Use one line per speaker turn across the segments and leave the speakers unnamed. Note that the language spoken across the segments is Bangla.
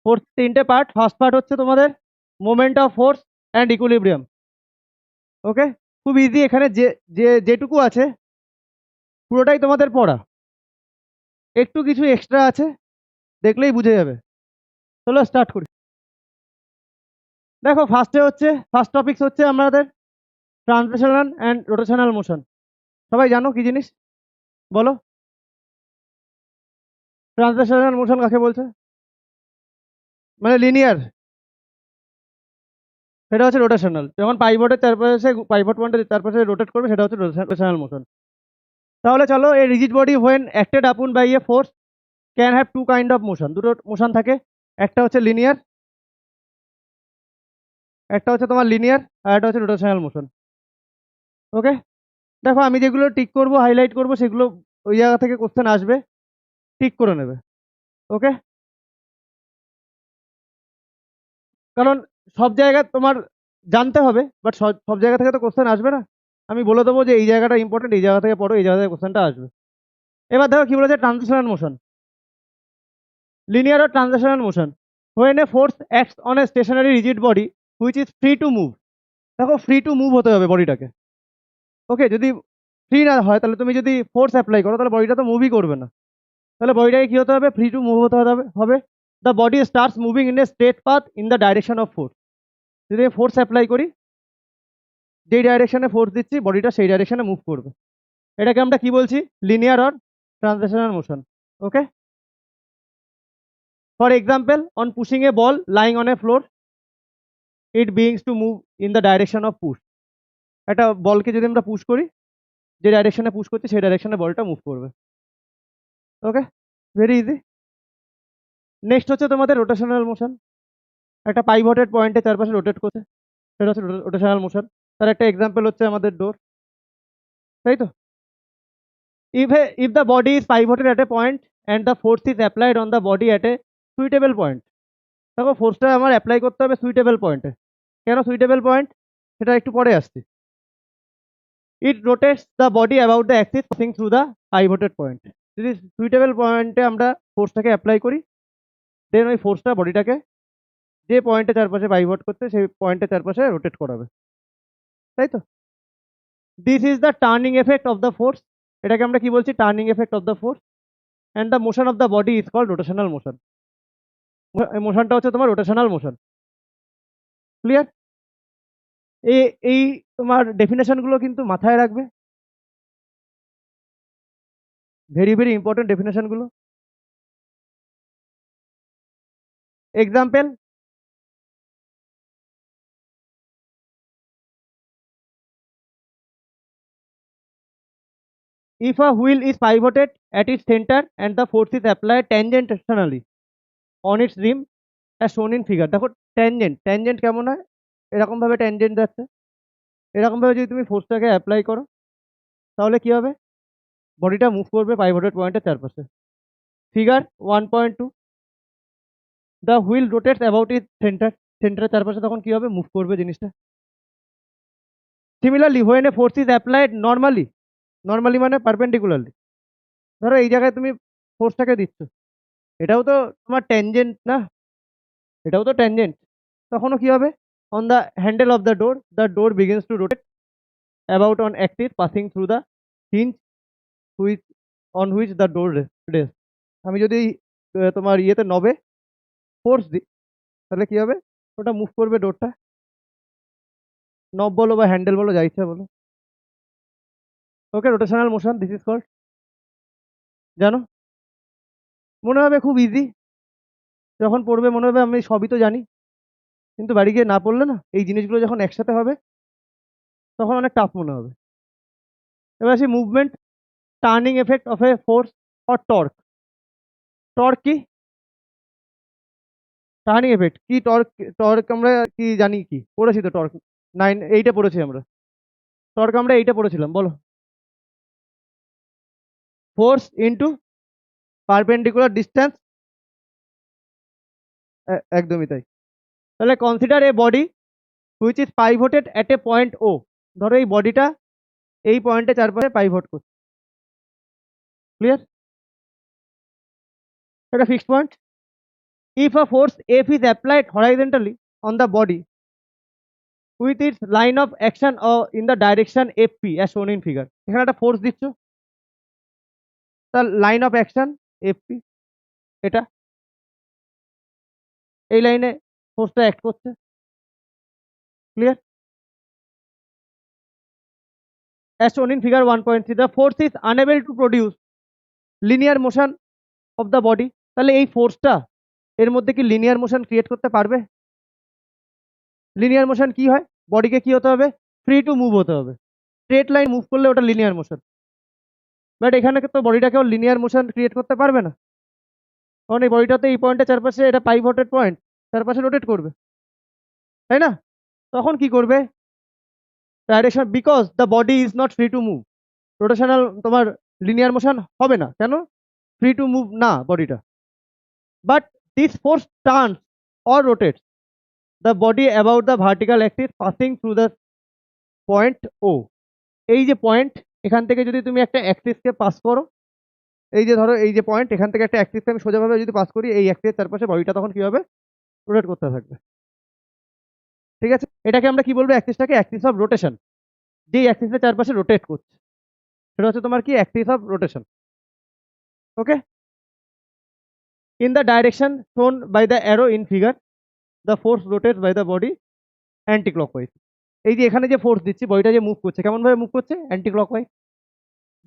ফোর্স তিনটে পার্ট। ফার্স্ট পার্ট হচ্ছে তোমাদের moment of force and equilibrium. Okay, খুব ইজি। এখানে যে যে যেটুকু আছে পুরোটাই তোমাদের পড়া, একটু কিছু এক্সট্রা আছে, দেখলেই বুঝে যাবে। চলো স্টার্ট করি। দেখো, ফার্স্ট টপিকস হচ্ছে আমাদের ট্রান্সলেশনাল অ্যান্ড রোটেশনাল মোশন। সবাই জানো কি জিনিস? বলো, ট্রান্সলেশনাল মোশন কাকে বলছে? মানে লিনিয়ার, সেটা হচ্ছে রোটেশনাল। যখন পাইভটের চারপাশে, পাইভট পয়েন্টের চারপাশে রোটেট করবে, সেটা হচ্ছে রোটেশনাল মোশন। তাহলে চলো, এই rigid body when acted upon by a force can have two kind of motion. দুটো মোশন থাকে, একটা হচ্ছে লিনিয়ার, একটা হচ্ছে তোমার লিনিয়ার, আর একটা হচ্ছে রোটেশনাল মোশন। ওকে, দেখো আমি যেগুলো টিক করব, হাইলাইট করব, সেগুলো ওই জায়গা থেকে কোশ্চেন আসবে, টিক করে নেবে। ওকে, কারণ সব জায়গায় তোমার জানতে হবে, বাট সব সব জায়গা থেকে তো কোশ্চেন আসবে না। আমি বলে দেবো যে এই জায়গাটা ইম্পর্টেন্ট, এই জায়গা থেকে পড়ো, এই জায়গা থেকে কোশ্চেনটা আসবে। এবার দেখো কি বলেছে, transitional motion, linear or translational motion when a force acts on a stationary rigid body which is free to move। দেখো, ফ্রি টু মুভ হতে হবে বডিটাকে। ওকে, যদি ফ্রি না হয়, তাহলে তুমি যদি ফোর্স অ্যাপ্লাই করো, তাহলে বডিটা তো মুভই করবে না। তাহলে বডিটাকে কি হতে হবে? ফ্রি টু মুভ হতে হবে। The body starts moving in a straight path in the direction of force. যদি আমি ফোর্স অ্যাপ্লাই করি, যেই ডাইরেকশনে ফোর্স দিচ্ছি, বডিটা সেই ডাইরেকশনে মুভ করবে। এটাকে আমরা কি বলছি? Linear or translational motion. Okay, for example, on pushing A ball lying on a floor, it beings to move in the direction of push. একটা বলকে যদি আমরা পুশ করি, যে ডাইরেকশনে পুশ করছি সেই ডাইরেকশনে বলটা মুভ করবে। ওকে, ভেরি ইজি। নেক্সট হচ্ছে তোমাদের রোটেশনাল মোশন। একটা পাইভটেড পয়েন্টের চারপাশে রোটেট করছে, সেটা হচ্ছে রোটেশনাল মোশন। তার একটা এক্সাম্পল হচ্ছে আমাদের ডোর, তাই তো? If the body is pivoted at a point and the force is applied on the body at a suitable point. দেখো, ফোর্সটা আমার অ্যাপ্লাই করতে হবে সুইটেবল পয়েন্টে। কেন সুইটেবল পয়েন্ট, সেটা একটু পরে আসছি। It rotates the body about the axis passing through the pivoted point. যদি সুইটেবল পয়েন্টে আমরা ফোর্সটাকে অ্যাপ্লাই করি, দেন ওই ফোর্সটা বডিটাকে যে পয়েন্টের চারপাশে পাইভট করছে সেই পয়েন্টের চারপাশে রোটেট করাবে, তাই তো? This is the turning effect of the force. এটাকে আমরা কি বলছি? Turning effect of the force. And the motion of the body is called rotational motion. মোশনটা হচ্ছে তোমার রোটেশনাল মোশন। ক্লিয়ার? এই এই তোমার ডেফিনেশনগুলো কিন্তু মাথায় রাখবে, ভেরি ভেরি ইম্পর্টেন্ট ডেফিনেশনগুলো। Example, if a wheel is pivoted at its center and the force is applied tangentially on its rim as shown in figure। দেখো, ট্যানজেন্ট কেমন হয়? এরকম ভাবে ট্যানজেন্ট যাচ্ছে, এরকম ভাবে যদি তুমি ফোর্সটাকে অ্যাপ্লাই করো, তাহলে কি হবে? বডিটা মুভ করবে পাইভটেড পয়েন্টের চারপাশে। Figure 1.2, the wheel rotates about it centre. সেন্টারের চারপাশে তখন কি হবে? মুভ করবে জিনিসটা। Similarly when a force is applied normally, normally মানে পারপেন্ডিকুলারলি, ধরো এই জায়গায় তুমি ফোর্সটাকে দিচ্ছ, এটাও তো তোমার ট্যানজেন্ট না? এটাও তো ট্যানজেন্ট। তখনও কি হবে? On the handle of the door begins two rotate about on Axis passing through the hinge which on which the door rest. আমি যদি তোমার ইয়েতে নবে ফোর্স দিই, তাহলে কি হবে? ওটা মুভ করবে ডোরটা। নব বলো বা হ্যান্ডেল বলো, যা ইচ্ছা বলো। Okay, rotational motion this is called. জানো, মনে হবে খুব ইজি, যখন পড়বে মনে হবে আমি সবই তো জানি, কিন্তু বাড়ি গিয়ে না পড়লে না, এই জিনিসগুলো যখন একসাথে হবে তখন অনেক টাফ মনে হবে। এবার আসি movement, turning effect of A force or torque. Torque কি? টার্নিং এফেক্ট কি? টর্ক, টর্ক আমরা কি জানি, কি পড়েছি তো টর্ক, 9-8 পড়েছি আমরা। টর্ক আমরা 8 পড়েছিলাম, বলো। ফোর্স ইনটু পারপেন্ডিকুলার ডিস্টেন্স, একদমই তাই। তাহলে consider a body which is pivoted at a point O. ধরো এই বডিটা এই পয়েন্টে চারপাশে পাইভট করছে। ক্লিয়ার? এটা fixed point. if a force F is applied horizontally on the body with its line of action or in the direction FP as shown in figure, এখানে একটা ফোর্স দিচ্ছ, তার লাইন অফ অ্যাকশন FP, এটা এই লাইনে ফোর্সটা অ্যাক্ট করছে, clear? as shown in figure 1.3 the force is unable to produce linear motion of the body, তাহলে এই ফোর্সটা এর মধ্যে কি লিনিয়ার মোশন ক্রিয়েট করতে পারবে? লিনিয়ার মোশন কি হয়, বডিকে কি হতে হবে, ফ্রি টু মুভ হতে হবে, স্ট্রেট লাইন মুভ করলে ওটা লিনিয়ার মোশন, বাট এখানে তো বডিটাকেও লিনিয়ার মোশন ক্রিয়েট করতে পারবে না, কারণ এই বডিটাতে এই পয়েন্টের চারপাশে এটা পাইভটেড পয়েন্ট, চারপাশে রোটেট করবে, তাই না? তখন কি করবে, direction, because the body is not free to move, rotational তোমার লিনিয়ার মোশন হবে না, কেন, ফ্রি টু মুভ না বডিটা, but this force turns or rotates the body about the vertical axis passing through the point O. এই যে পয়েন্ট, এখান থেকে যদি তুমি একটা অ্যাক্সিসকে পাস করো, এই যে ধরো এই যে পয়েন্ট, এখান থেকে একটা অ্যাক্সিসকে আমি সোজাভাবে যদি পাস করি, এই অ্যাক্সিসের চারপাশে বডিটা তখন কি হবে, রোটেট করতে থাকবে, ঠিক আছে? এটাকে আমরা কি বলবো, অ্যাক্সিসটাকে অ্যাক্সিস অফ রোটেশন, যেই অ্যাক্সিসের চারপাশে রোটেট করছে সেটা হচ্ছে তোমার কি, axis of rotation, okay? In the direction shown by the arrow in figure the force rotates by the body anti clockwise. এই যে এখানে যে ফোর্স দিচ্ছি, বডিটা যে মুভ করছে, কেমন ভাবে মুভ করছে, অ্যান্টি ক্লকওয়াইজ।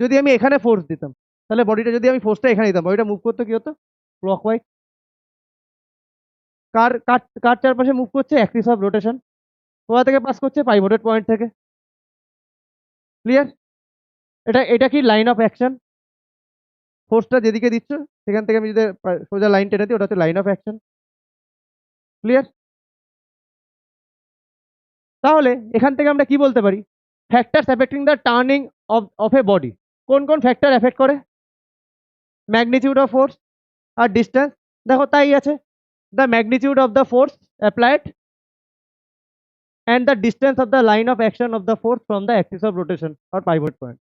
যদি আমি এখানে ফোর্স দিতাম, তাহলে বডিটা, যদি আমি ফোর্সটা এখানে দিতাম, বডিটা মুভ করতে কি হতো, ক্লকওয়াইজ। কার কার কার চারপাশে মুভ করছে, অ্যাক্সিস অফ রোটেশন, কোথা থেকে পাস করছে, পাইভটেড পয়েন্ট থেকে, ক্লিয়ার? এটা কি, লাইন অফ অ্যাকশন, ফোর্সটা যেদিকে দিচ্ছ সেখান থেকে আমি যদি সোজা লাইন টেনে দিই, ওটা হচ্ছে লাইন অফ অ্যাকশন, ক্লিয়ার? তাহলে এখান থেকে আমরা কি বলতে পারি, factors affecting the turning of a body, কোন কোন ফ্যাক্টর এফেক্ট করে, ম্যাগনিটিউড অফ ফোর্স আর ডিস্টেন্স, দেখো তাই আছে, the magnitude of the force applied and the distance of the line of action of the force from the axis of rotation or pivot point,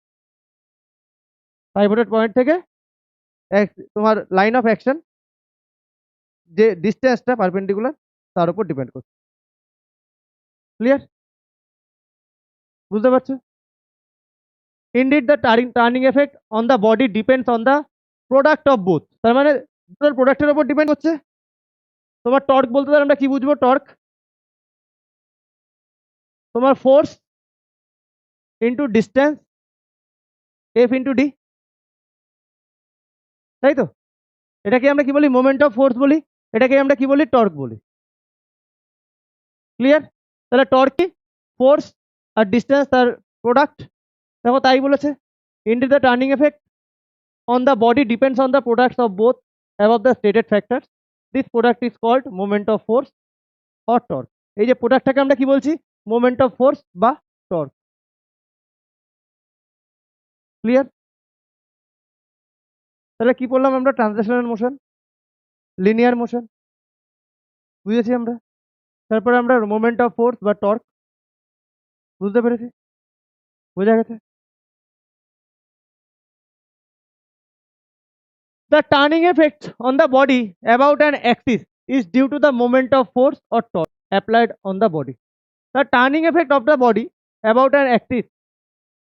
pivoted point থেকে তোমার লাইন অফ অ্যাকশন যে ডিস্টেন্সটা পারপেন্ডিকুলার তার উপর ডিপেন্ড করছে, ক্লিয়ার? বুঝতে পারছো? Indeed the turning effect on the body depends on the product of both, তার মানে দুটোর প্রোডাক্টের উপর ডিপেন্ড করছে। তোমার টর্ক বলতে পারে আমরা কি বুঝবো, টর্ক তোমার force into distance F into D, তাই তো? এটাকে আমরা কি বলি, মোমেন্ট অফ ফোর্স বলি, এটাকে আমরা কি বলি, টর্ক বলি, ক্লিয়ার? তাহলে টর্ক কি, ফোর্স আর ডিস্টেন্স তার প্রোডাক্ট, দেখো তাই বলেছে, indeed the turning effect on the body depends on the products of both above the stated factors, this product is called moment of force or torque. এই যে প্রোডাক্টটাকে আমরা কি বলছি, মোমেন্ট অফ ফোর্স বা টর্ক, ক্লিয়ার? তাহলে কি বললাম আমরা, ট্রান্সলেশনাল মোশন, লিনিয়ার মোশন, বুঝেছি আমরা। তারপরে আমরা মোমেন্ট অফ ফোর্স বা টর্ক, বুঝতে পেরেছি, বোঝা গেছে? The turning effect on the body about an axis is due to the moment of force or torque applied on the body. The turning effect of the body about an axis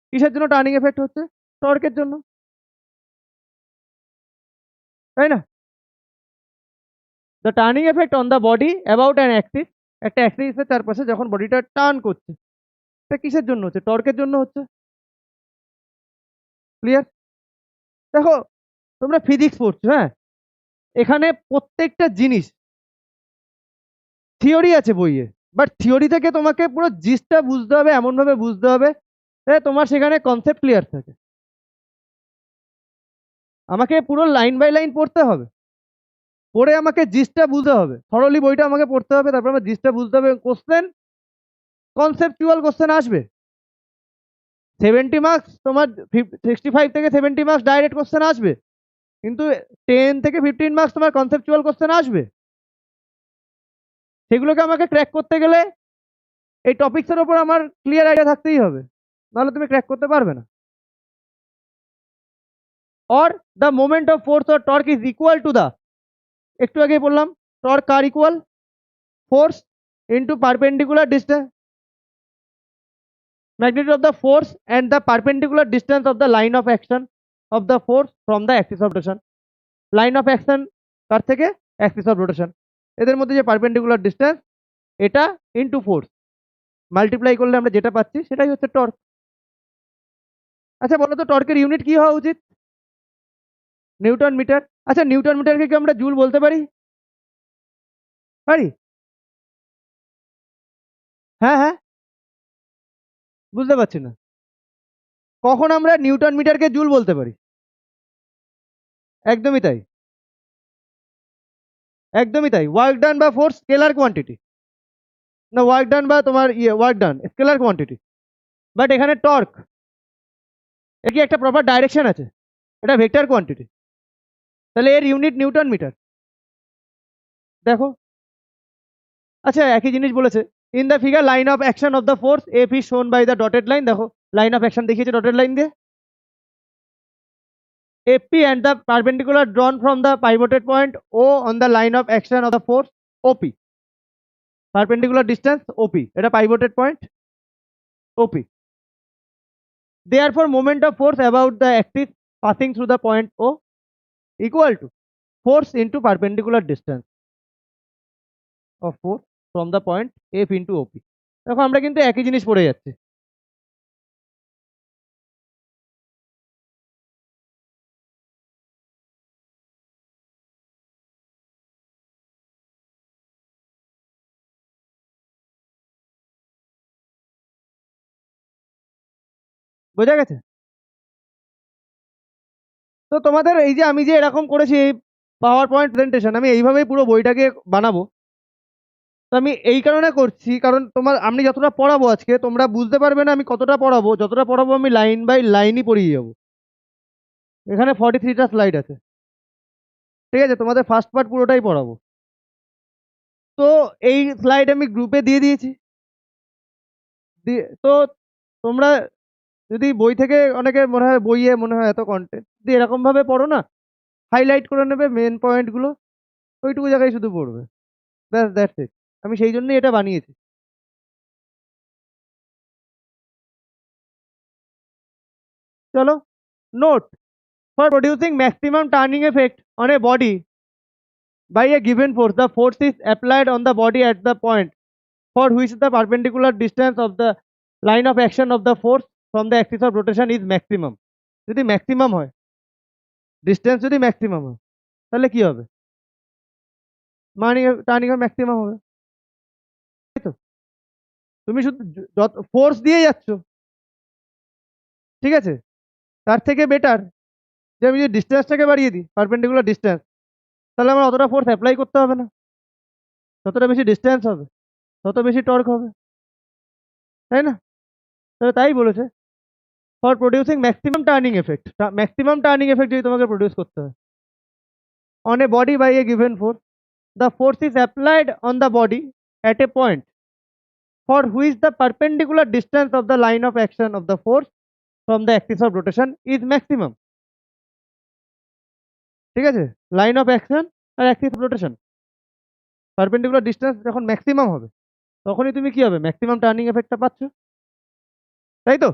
কিসের জন্য টার্নিং এফেক্ট হচ্ছে, টর্কের জন্য, তাই না? The turning effect on the body about an axis, একটা অ্যাক্সিসের চারপাশে যখন বডিটা টার্ন করছে, এটা কিসের জন্য হচ্ছে, টর্কের জন্য হচ্ছে, ক্লিয়ার? দেখো তোমরা ফিজিক্স পড়ছো, হ্যাঁ, এখানে প্রত্যেকটা জিনিস থিওরি আছে বইয়ে, বাট থিওরি থেকে তোমাকে পুরো জিসটা বুঝতে হবে, এমন ভাবে বুঝতে হবে তোমার সেখানে কনসেপ্ট ক্লিয়ার থাকে। আমাকে পুরো লাইন বাই লাইন পড়তে হবে, পড়ে আমাকে জিসটা বুঝতে হবে, থরলি বইটা আমাকে পড়তে হবে, তারপর আমার জিসটা বুঝতে হবে, কোশ্চেন কনসেপচুয়াল কোশ্চেন আসবে। 70 মার্কস তোমার 65 থেকে 70 মার্কস ডাইরেক্ট কোশ্চেন আসবে, কিন্তু 10 থেকে 15 মার্কস তোমার কনসেপচুয়াল কোশ্চেন আসবে। সেগুলোকে আমাকে ক্র্যাক করতে গেলে এই টপিকসের উপর আমার ক্লিয়ার আইডিয়া থাকতেই হবে, নাহলে তুমি ক্র্যাক করতে পারবে না। or the moment of force or torque is equal to the, একটু আগেই বললাম torque are equal, force into perpendicular distance, magnitude of the force and the perpendicular distance of the line of action of the force from the axis of rotation. Line of action কার থেকে, axis of rotation, এদের মধ্যে যে পারপেন্ডিকুলার ডিস্টেন্স এটা ইনটু ফোর্স মাল্টিপ্লাই করলে আমরা যেটা পাচ্ছি সেটাই হচ্ছে টর্ক। আচ্ছা বলো তো টর্কের ইউনিট কি হওয়া উচিত? Newton metre. আচ্ছা নিউটন মিটারকে কি আমরা জুল বলতে পারি? পারি? হ্যাঁ হ্যাঁ, বুঝতে পারছি না কখন আমরা নিউটন মিটারকে জুল বলতে পারি? একদমই তাই, একদমই তাই। ওয়ার্ক ডান বা ফোর্স স্কেলার কোয়ান্টিটি, না ওয়ার্ক ডান বা তোমার work done scalar quantity, but এখানে টর্ক এর কি একটা প্রপার ডাইরেকশন আছে, এটা ভেক্টর কোয়ান্টিটি, তাহলে এর ইউনিট নিউটন মিটার। দেখো আচ্ছা একই জিনিস বলেছে, in the figure line of action of the force F is shown by the dotted line. দেখো লাইন অফ অ্যাকশন দেখিয়েছে ডটেড লাইন দিয়ে, FP and the perpendicular drawn from the pivoted point O on the line of action of the force OP. Perpendicular distance OP, এটা pivoted point OP. Therefore, moment of force about the axis passing through the point O equal to force into perpendicular distance of force from the point F into OP. দেখো আমরা কিন্তু একই জিনিস পড়ে যাচ্ছি। বোঝা গেছে? তো তোমাদের এই যে আমি যে এরকম করেছি পাওয়ার পয়েন্ট প্রেজেন্টেশন, আমি এইভাবেই পুরো বইটাকে বানাবো। তো আমি এই কারণে করছি কারণ আমি যতটা পড়াবো আজকে তোমরা বুঝতে পারবে না আমি কতটা পড়াবো, যতটা পড়াবো আমি লাইন বাই লাইনই পড়িয়ে যাবো। এখানে 43টা স্লাইড আছে, ঠিক আছে, তোমাদের ফার্স্ট পার্ট পুরোটাই পড়াবো। তো এই স্লাইড আমি গ্রুপে দিয়ে দিয়েছি। তো তোমরা যদি বই থেকে অনেকের মনে হয় বইয়ে মনে হয় এত কন্টেন্ট, যদি এরকম ভাবে পড়ো না, হাইলাইট করে নেবে মেন পয়েন্টগুলো, ওইটুকু জায়গায় শুধু পড়বে, ব্যাস দ্যাটস ইট। আমি সেই জন্যই এটা বানিয়েছি। চলো note, for producing maximum turning effect on a body by a given force, the force is applied on the body at the point for which the perpendicular distance of the line of action of the force from the axis of rotation is maximum. যদি ম্যাক্সিমাম হয়, ডিস্টেন্স যদি ম্যাক্সিমাম হয়, তাহলে কি হবে? টার্নিং ম্যাক্সিমাম হবে, তাই তো? তুমি শুধু যত ফোর্স দিয়ে যাচ্ছ, ঠিক আছে, তার থেকে বেটার যে আমি যদি ডিস্টেন্সটাকে বাড়িয়ে দিই, পারপেন্ডিকুলার ডিস্টেন্স, তাহলে আমার অতটা ফোর্স অ্যাপ্লাই করতে হবে না, যতটা বেশি ডিস্টেন্স হবে তত বেশি টর্ক হবে, তাই না? তাই বলেছে for producing maximum turning effect. Maximum turning effect যদি তোমাকে প্রডিউস করতে হয় on a body by a given force, the force is applied on the body at a point for which the perpendicular distance of the line of action of the force from the axis of rotation is maximum. ঠিক আছে, লাইন অফ অ্যাকশন আর axis of rotation perpendicular distance যখন ম্যাক্সিমাম হবে তখনই তুমি কি হবে, ম্যাক্সিমাম টার্নিং এফেক্টটা পাচ্ছ, তাই তো?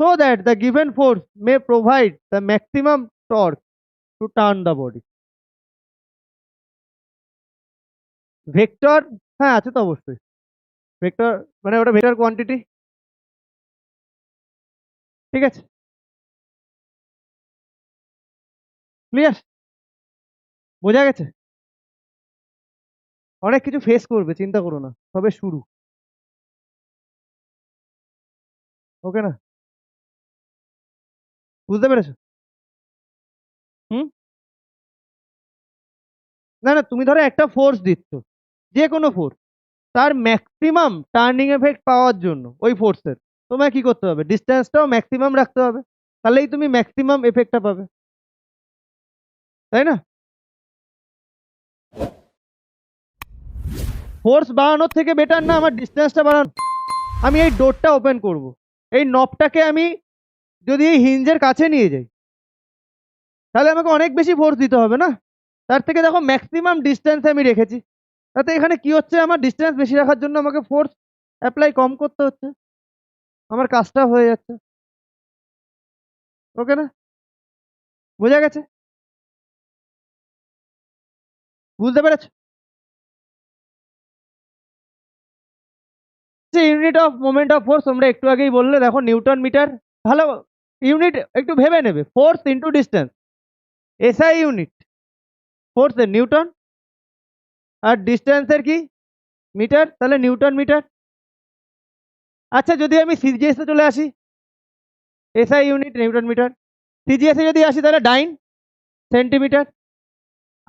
So that the given force may provide the maximum torque to turn the body. Vector, হ্যাঁ আছে তো অবশ্যই। ভেক্টর মানে ওটা ভেক্টর কোয়ান্টিটি, ঠিক আছে, ক্লিয়ার? বোঝা গেছে? অনেক কিছু ফেস করবে, চিন্তা করো না, তবে শুরু, ওকে না? বুঝতে পেরেছো? হুম, না না, তুমি ধরো একটা ফোর্স দিচ্ছ, যে কোনো ফোর্স, তার ম্যাক্সিমাম টার্নিং এফেক্ট পাওয়ার জন্য ওই ফোর্সের তোমায় কি করতে হবে, ডিস্টেন্সটাও ম্যাক্সিমাম রাখতে হবে, তাহলেই তুমি ম্যাক্সিমাম এফেক্টটা পাবে, তাই না? ফোর্স বাড়ানোর থেকে বেটার না আমার ডিস্টেন্সটা বাড়ানো? আমি এই ডোরটা ওপেন করব, এই নবটাকে আমি যদি এই হিঞ্জের কাছে নিয়ে যাই তাহলে আমাকে অনেক বেশি ফোর্স দিতে হবে না? তার থেকে দেখো ম্যাক্সিমাম ডিস্টেন্স আমি রেখেছি, তাতে এখানে কি হচ্ছে, আমার ডিস্টেন্স বেশি রাখার জন্য আমাকে ফোর্স অ্যাপ্লাই কম করতে হচ্ছে, আমার কাজটা হয়ে যাচ্ছে। ওকে না? বোঝা গেছে? বুঝতে পেরেছো? যে unit of moment of force তোমরা একটু আগেই বললে, দেখো নিউটন মিটার। ভালো ইউনিট একটু ভেবে নেবে, force into distance, SI unit, ফোর্সের নিউটন, আর ডিস্টেন্সের কি মিটার, তাহলে নিউটন মিটার। আচ্ছা যদি আমি সিজিএস এ চলে আসি, SI unit newton metre, CGS এ যদি আসি তাহলে ডাইন সেন্টিমিটার।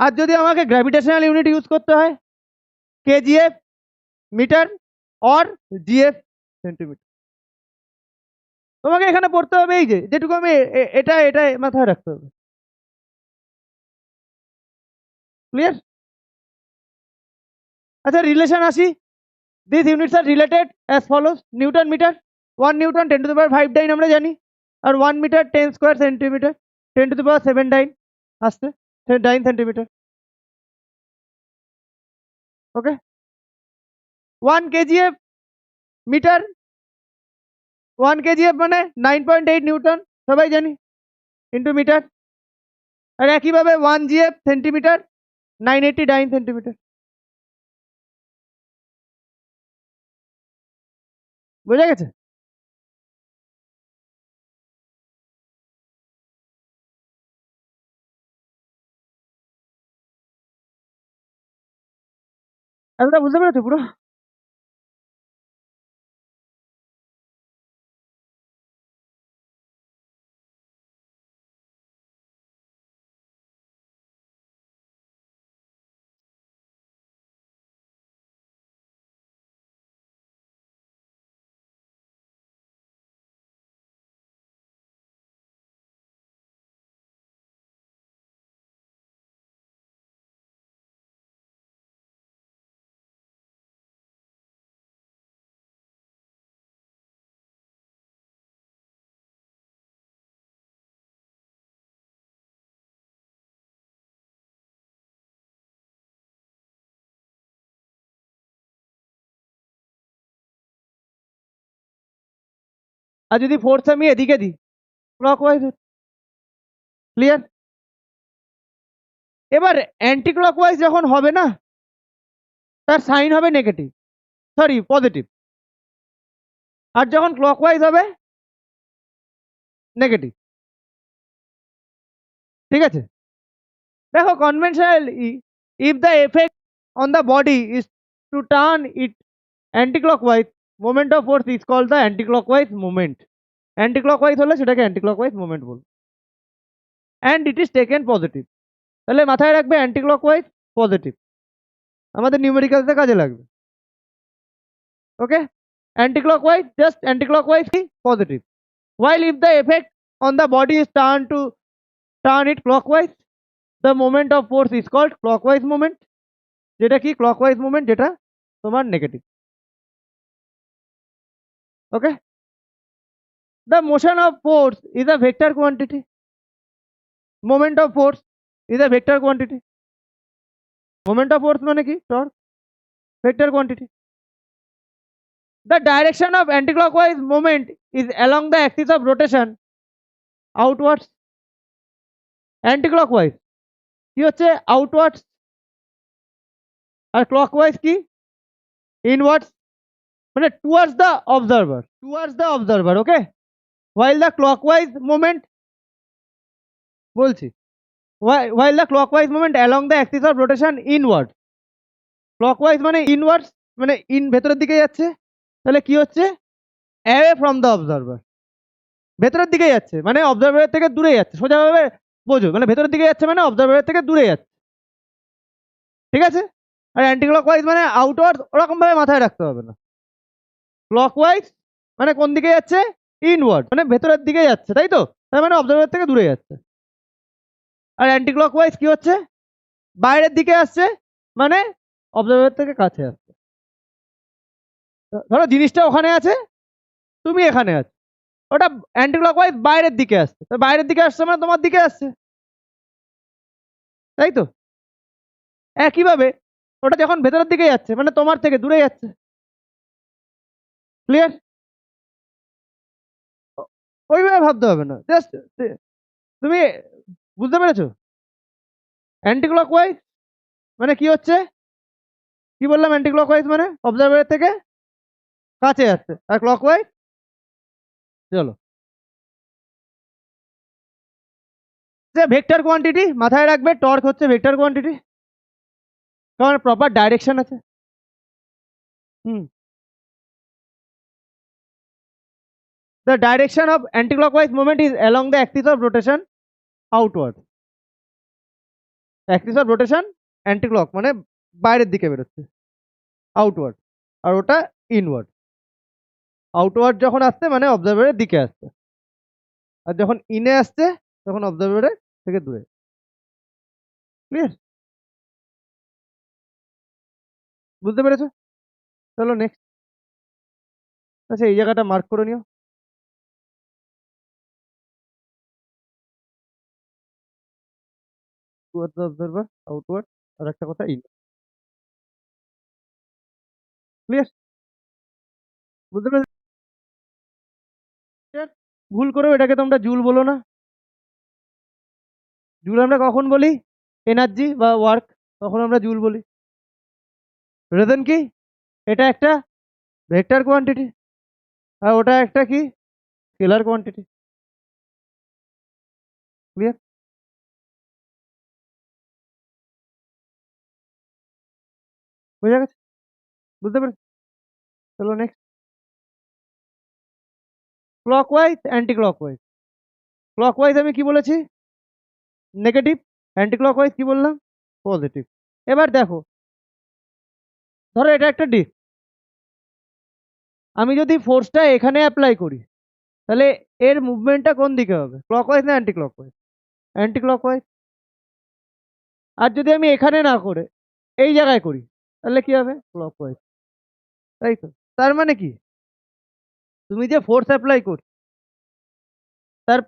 আর যদি আমাকে গ্র্যাভিটেশনাল ইউনিট ইউজ করতে হয়, kgf metre or gf centimetre. তোমাকে এখানে পড়তে হবে এই যে যেটুকু আমি এটা এটা মাথায় রাখতে হবে। ক্লিয়ার? আচ্ছা রিলেশন আসি, this units are related as follows. Newton metre, 1 newton 10 to the power 5 dyne আমরা জানি, আর 1 metre 10 square centimetre, 10 to the power 7 dyne আসছে, dyne centimetre. Okay, 1 KGF metre, 1 KGF মানে 9.8 নিউটন সবাই জানি, ইন্টু মিটার। আর একইভাবে 1 জিএফ সেন্টিমিটার, 980 ডাইন সেন্টিমিটার। বোঝা গেছে? এতটা বুঝতে পেরেছো পুরো? আর যদি ফোর্স আমি এদিকে দিই, ক্লকওয়াইজ। ক্লিয়ার? এবার অ্যান্টি ক্লকওয়াইজ যখন হবে না, তার সাইন হবে নেগেটিভ, সরি পজিটিভ। আর যখন ক্লকওয়াইজ হবে নেগেটিভ। ঠিক আছে? দেখো conventional, if the effect on the body is to turn it anti clockwise, moment of force is called the anti clockwise moment. Anti clockwise হলে সেটাকে অ্যান্টি ক্লকওয়াইজ মোমেন্ট বলবো, and it is taken positive. তাহলে মাথায় রাখবে অ্যান্টি ক্লকওয়াইজ পজিটিভ, আমাদের নিউমেরিক্যালসে কাজে লাগবে। Okay, anticlockwise just anticlockwise positive, while if the effect on the body is turn it clockwise, the moment of force is called clockwise moment, যেটা কি clockwise moment, যেটা তোমার negative. Okay, the motion of force is a vector quantity, moment of force is a vector quantity, moment of force মানে কি torque, vector quantity. The direction of anticlockwise moment is along the axis of rotation outwards, anticlockwise কি হচ্ছে outwards, আর ক্লকওয়াইজ কি ইনওয়ার্ডস, মানে towards the observer, towards the observer. Okay, while the clockwise movement বলছি, while the clockwise movement along the axis of rotation inward, clockwise মানে inwards মানে ইন ভেতরের দিকে যাচ্ছে, তাহলে কি হচ্ছে away from the observer, ভেতরের দিকে যাচ্ছে মানে অবজারভারের থেকে দূরে যাচ্ছে, সোজাভাবে বোঝো, মানে ভেতরের দিকে যাচ্ছে মানে অবজারভারের থেকে দূরে যাচ্ছে। ঠিক আছে? আর অ্যান্টি ক্লকওয়াইজ মানে আউটওয়ার্ড, ওরকম ভাবে মাথায় রাখতে হবে না। ক্লকওয়াইজ মানে কোন দিকে যাচ্ছে, ইনওয়ার্ড মানে ভেতরের দিকে যাচ্ছে, তাই তো, তার মানে অবজারভার থেকে দূরে যাচ্ছে। আর অ্যান্টি ক্লকওয়াইজ কি হচ্ছে, বাইরের দিকে আসছে মানে অবজারভার থেকে কাছে আসছে। ধরো জিনিসটা ওখানে আছে, তুমি এখানে আছো, ওটা অ্যান্টি ক্লকওয়াইজ বাইরের দিকে আসছে, তো বাইরের দিকে আসছে মানে তোমার দিকে আসছে, তাই তো। একইভাবে ওটা যখন ভেতরের দিকে যাচ্ছে মানে তোমার থেকে দূরে যাচ্ছে। ক্লিয়ার? ওইভাবে ভাবতে হবে না, জাস্ট তুমি বুঝতে পেরেছো? অ্যান্টি ক্লকওয়াইজ মানে কি হচ্ছে, কি বললাম? অ্যান্টি ক্লকওয়াইজ মানে অবজারভারের থেকে কাছে যাচ্ছে, আর ক্লকওয়াইজ চলো। যে ভেক্টর কোয়ান্টিটি মাথায় রাখবে, টর্ক হচ্ছে ভেক্টর কোয়ান্টিটি, কারণ প্রপার ডাইরেকশন আছে। হুম, the direction of anti-clockwise movement is along the axis of rotation outward. axis of rotation anti-clock মানে বাইরের দিকে বেরোচ্ছে, আউটওয়ার্ড, আর ওটা ইনওয়ার্ড। আউটওয়ার্ড যখন আসছে মানে অবজারভারের দিকে আসছে, আর যখন ইনে আসছে তখন অবজারভারের থেকে দূরে। ক্লিয়ার? বুঝতে পেরেছো? চলো নেক্সট। আচ্ছা এই জায়গাটা মার্ক করে নিও। টুয়ার্ড দ্য অবজারভার, আউটওয়ার্ড, আর একটা কথা ইন। ক্লিয়ার? বুঝতে পেরেছো? ভুল করেও এটাকে তোমরা জুল বলো না। জুল আমরা কখন বলি? এনার্জি বা ওয়ার্ক, তখন আমরা জুল বলি। রিজন কি? এটা একটা ভেক্টর কোয়ান্টিটি, আর ওটা একটা কি, স্কেলার কোয়ান্টিটি। ক্লিয়ার? বোঝা গেছে? বুঝতে পেরেছি? চলো next. Clockwise anti clockwise. Clockwise আমি কি বলেছি? নেগেটিভ। অ্যান্টি ক্লকওয়াইজ কি বললাম? পজিটিভ। এবার দেখো, ধরো এটা একটা ডিস্ক, আমি যদি ফোর্সটা এখানে অ্যাপ্লাই করি তাহলে এর মুভমেন্টটা কোন দিকে হবে, ক্লকওয়াইজ না অ্যান্টি ক্লকওয়াইজ? Anti clockwise. আর যদি আমি এখানে না করে এই জায়গায় করি তাহলে কি হবে? ক্লকওয়াইজ। তাই তো? তার মানে কি, তুমি যে ফোর্স অ্যাপ্লাই করছো তার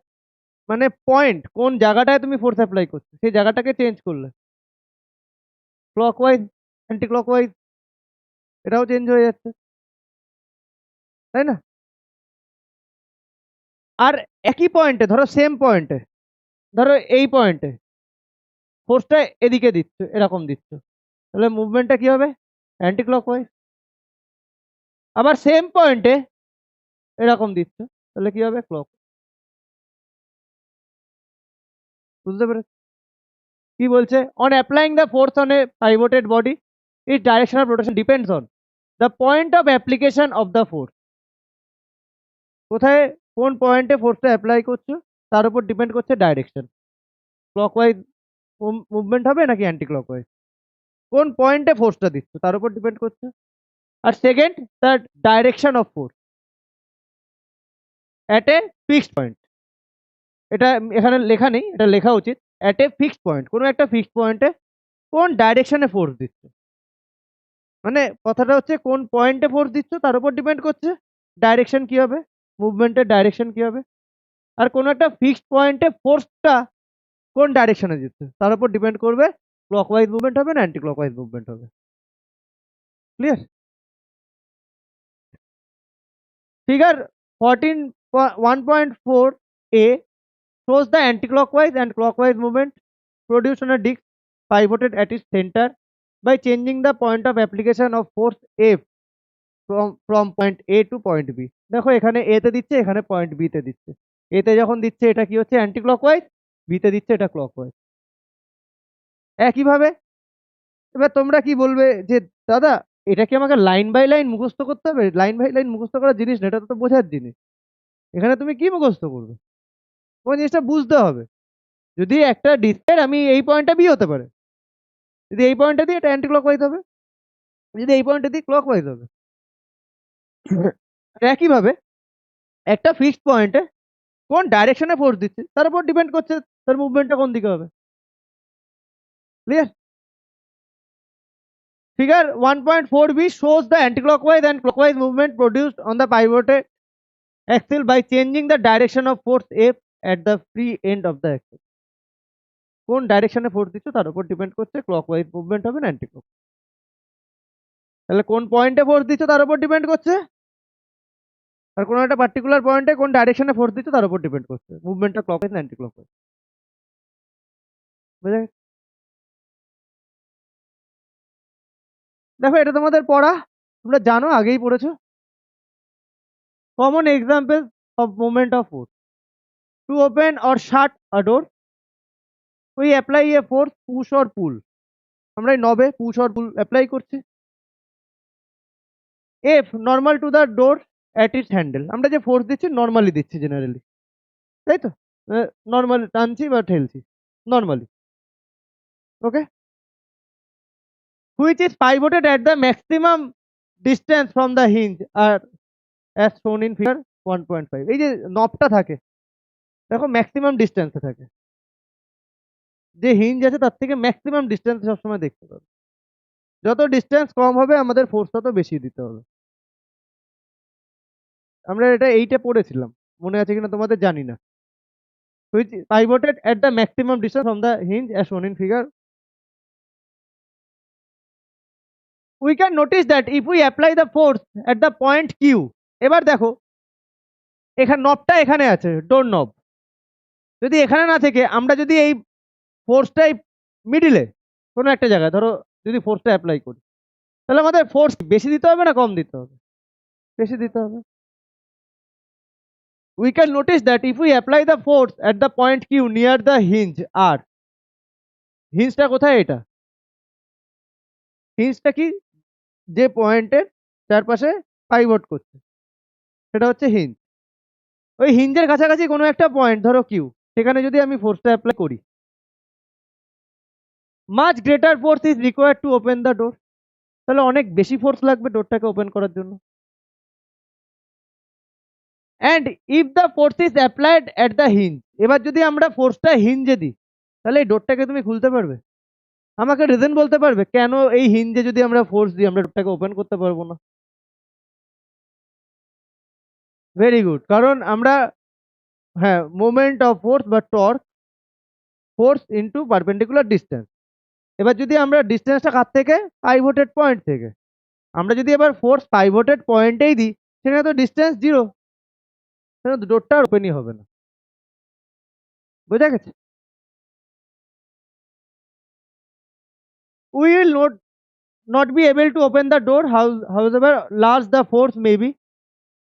মানে পয়েন্ট কোন জায়গাটায় তুমি ফোর্স অ্যাপ্লাই করছো সেই জায়গাটাকে চেঞ্জ করলে ক্লকওয়াইজ অ্যান্টি ক্লকওয়াইজ এটাও চেঞ্জ হয়ে যাচ্ছে, তাই না? আর একই পয়েন্টে, ধরো সেম পয়েন্টে, ধরো এই পয়েন্টে ফোর্সটা এদিকে দিচ্ছ, এরকম দিচ্ছ, তাহলে মুভমেন্টটা কি হবে? Anti clockwise. আবার সেম পয়েন্টে এরকম দিচ্ছ, তাহলে কি হবে? ক্লক। বুঝতে পেরেছো কি বলছে? On applying the force on a pivoted body its direction of rotation depends on the point of application of the force. কোথায়, কোন পয়েন্টে ফোর্সটা অ্যাপ্লাই করছো তার উপর ডিপেন্ড করছে ডাইরেকশন, ক্লকওয়াইজ মুভমেন্ট হবে নাকি অ্যান্টি ক্লকওয়াইজ। কোন পয়েন্টে ফোর্সটা দিচ্ছ তার উপর ডিপেন্ড করছে। আর second, the direction of force at a fixed point. এটা এখানে লেখা নেই, এটা লেখা উচিত। অ্যাট এ ফিক্সড পয়েন্ট, কোনো একটা ফিক্সড পয়েন্টে কোন ডাইরেকশনে ফোর্স দিচ্ছ, মানে কথাটা হচ্ছে কোন পয়েন্টে ফোর্স দিচ্ছ তার উপর ডিপেন্ড করছে ডাইরেকশন কি হবে, মুভমেন্টের ডাইরেকশন কি হবে। আর কোনো একটা ফিক্সড পয়েন্টে ফোর্সটা কোন ডাইরেকশনে দিচ্ছে তার উপর ডিপেন্ড করবে ক্লকওয়াইজ মুভমেন্ট হবে না অ্যান্টি ক্লকওয়াইজ মুভমেন্ট হবে। Clear? Figure 1.4a shows the anti-clockwise and clockwise movement produced on a disc pivoted at its center by changing the point of application of force F from point A to point B. দেখো এখানে A তে দিচ্ছে, এখানে পয়েন্ট B তে দিচ্ছে। A তে যখন দিচ্ছে এটা কি হচ্ছে? Anti clockwise. B তে দিচ্ছে এটা ক্লকওয়াইজ। একইভাবে এবার তোমরা কি বলবে যে দাদা এটা কি আমাকে লাইন বাই লাইন মুখস্থ করতে হবে? লাইন বাই লাইন মুখস্থ করার জিনিস না, এটা তো বোঝার জিনিস। এখানে তুমি কি মুখস্থ করবে? তোমার জিনিসটা বুঝতে হবে। যদি একটা ডিস্কের আমি এই পয়েন্টটা বি হতে পারে, যদি এই পয়েন্টে দিই এটা অ্যান্টি ক্লকওয়াইজ হবে, যদি এই পয়েন্টে দিই ক্লকওয়াইজ হবে। আর একইভাবে একটা ফিক্সড পয়েন্টে কোন ডাইরেকশনে ফোর্স দিচ্ছে তার উপর ডিপেন্ড করছে তার মুভমেন্টটা কোন দিকে হবে। Clear? Figure 1.4b shows the anti-clockwise and clockwise movement produced on the pivoted axle by changing the direction of force F at the free end of the axle. কোন ডাইরেকশনে ফোর্স দিচ্ছ তার উপর ডিপেন্ড করছে ক্লকওয়াইজ মুভমেন্ট হবে না অ্যান্টি ক্লক। তাহলে কোন পয়েন্টে ফোর্স দিচ্ছ তার উপর ডিপেন্ড করছে, আর কোনো একটা পার্টিকুলার পয়েন্টে কোন ডাইরেকশনে ফোর্স দিচ্ছ তার উপর ডিপেন্ড করছে মুভমেন্টটা ক্লকওয়াইজ না অ্যান্টি ক্লকওয়াইজ। বুঝা গেছে? দেখো এটা তোমাদের পড়া, তোমরা জানো, আগেই পড়েছো। Common example of movement of force: to open or shut a door, we apply a force push or pull. আমরা এই নবে পুশ অর পুল অ্যাপ্লাই করছি। F normal to the door at its handle, আমরা যে ফোর্স দিচ্ছি নর্মালি দিচ্ছি জেনারেলি, তাই তো? নর্মাল টানছি বা ঠেলছি normally, okay. Which is pivoted at the maximum distance from the hinge are as shown in figure 1.5। এই যে নবটা থাকে দেখো ম্যাক্সিমাম ডিস্টেন্সে থাকে, যে হিঞ্জ আছে তার থেকে ম্যাক্সিমাম ডিস্টেন্স সবসময় দেখতে পাবে। যত ডিস্টেন্স কম হবে আমাদের ফোর্স তত বেশি দিতে হবে। আমরা এটা এইটা পড়েছিলাম, মনে আছে কিনা তোমাদের জানি না। which pivoted at the maximum distance from the hinge as shown in figure. We can notice that if we apply the force at the point Q, এবার দেখো এখানে নবটা এখানে আছে, ডোর নব, যদি এখানে না থেকে আমরা যদি এই ফোর্সটাই মিডিলে কোনো একটা জায়গায় ধরো যদি ফোর্সটা অ্যাপ্লাই করি, তাহলে আমাদের ফোর্স বেশি দিতে হবে না কম দিতে হবে? বেশি দিতে হবে। We can notice that if we apply the force at the point Q near the hinge R, হিঞ্জটা কোথায়? এটা হিঞ্জটা কি, যে পয়েন্টের চারপাশে পাইভট করছে সেটা হচ্ছে হিঞ্জ। ওই হিঞ্জের কাছাকাছি কোনো একটা পয়েন্ট ধরো কিউ, সেখানে যদি আমি ফোর্সটা অ্যাপ্লাই করি, much greater force is required to open the door, তাহলে অনেক বেশি ফোর্স লাগবে ডোরটাকে ওপেন করার জন্য। And if the force is applied at the hinge, এবার যদি আমরা ফোর্সটা হিঞ্জে দিই তাহলে এই ডোরটাকে তুমি খুলতে পারবে? আমাকে রিজন বলতে পারবে কেন এই হিঞ্জে যদি আমরা ফোর্স দিই আমরা ডোরটাকে ওপেন করতে পারবো না? ভেরি গুড, কারণ আমরা হ্যাঁ মোমেন্ট অফ ফোর্স বা torque force into perpendicular distance. এবার যদি আমরা ডিস্টেন্সটা কার থেকে, পাইভোটেড পয়েন্ট থেকে, আমরা যদি এবার ফোর্স পাইভোটেড পয়েন্টেই দিই সেখানে তো ডিস্টেন্স জিরো, সেখানে ডোরটা ওপেনই হবে না। বোঝা গেছে? We will not be able to open the door however large the force may be,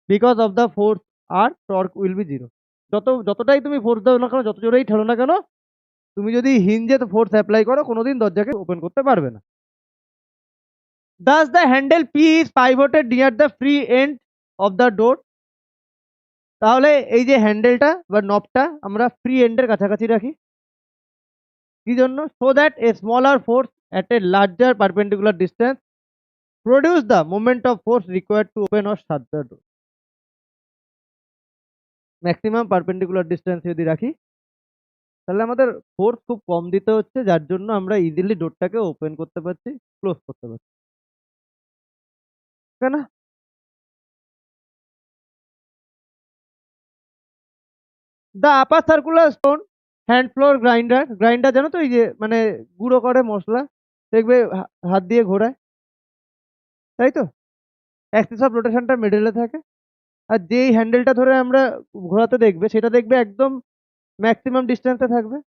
because of the force R torque will be zero. যতটাই তুমি ফোর্স দাও না কেন, যত জোরেই ঠেলো না কেন, তুমি যদি হিঞ্জে ফোর্স অ্যাপ্লাই করো কোনোদিন দরজাকে ওপেন করতে পারবে না। Thus the handle P is pivoted near the free end of the door, তাহলে এই যে হ্যান্ডেলটা বা নবটা আমরা ফ্রি এন্ডের কাছাকাছি রাখি, কি জন্য? So that a smaller force at a larger perpendicular distance produce the moment of force required to open or shut the door. Maximum perpendicular distance যদি রাখি তাহলে আমাদের ফোর্স খুব কম দিতে হচ্ছে, যার জন্য আমরা ইজিলি ডোরটাকে ওপেন করতে পারছি, ক্লোজ করতে পারছি, তাই না? The upper circular stone hand flour grinder, grinder জানো তো, এই যে মানে গুঁড়ো করে মশলা, দেখবে হাত দিয়ে ঘোরায়, তাই তো? অ্যাক্সিস অফ রোটেশনটা মিডলে থাকে, আর যেই হ্যান্ডেলটা ধরে আমরা ঘোরাতে দেখবে সেটা দেখবে একদম ম্যাক্সিমাম ডিস্টেন্সে থাকবে।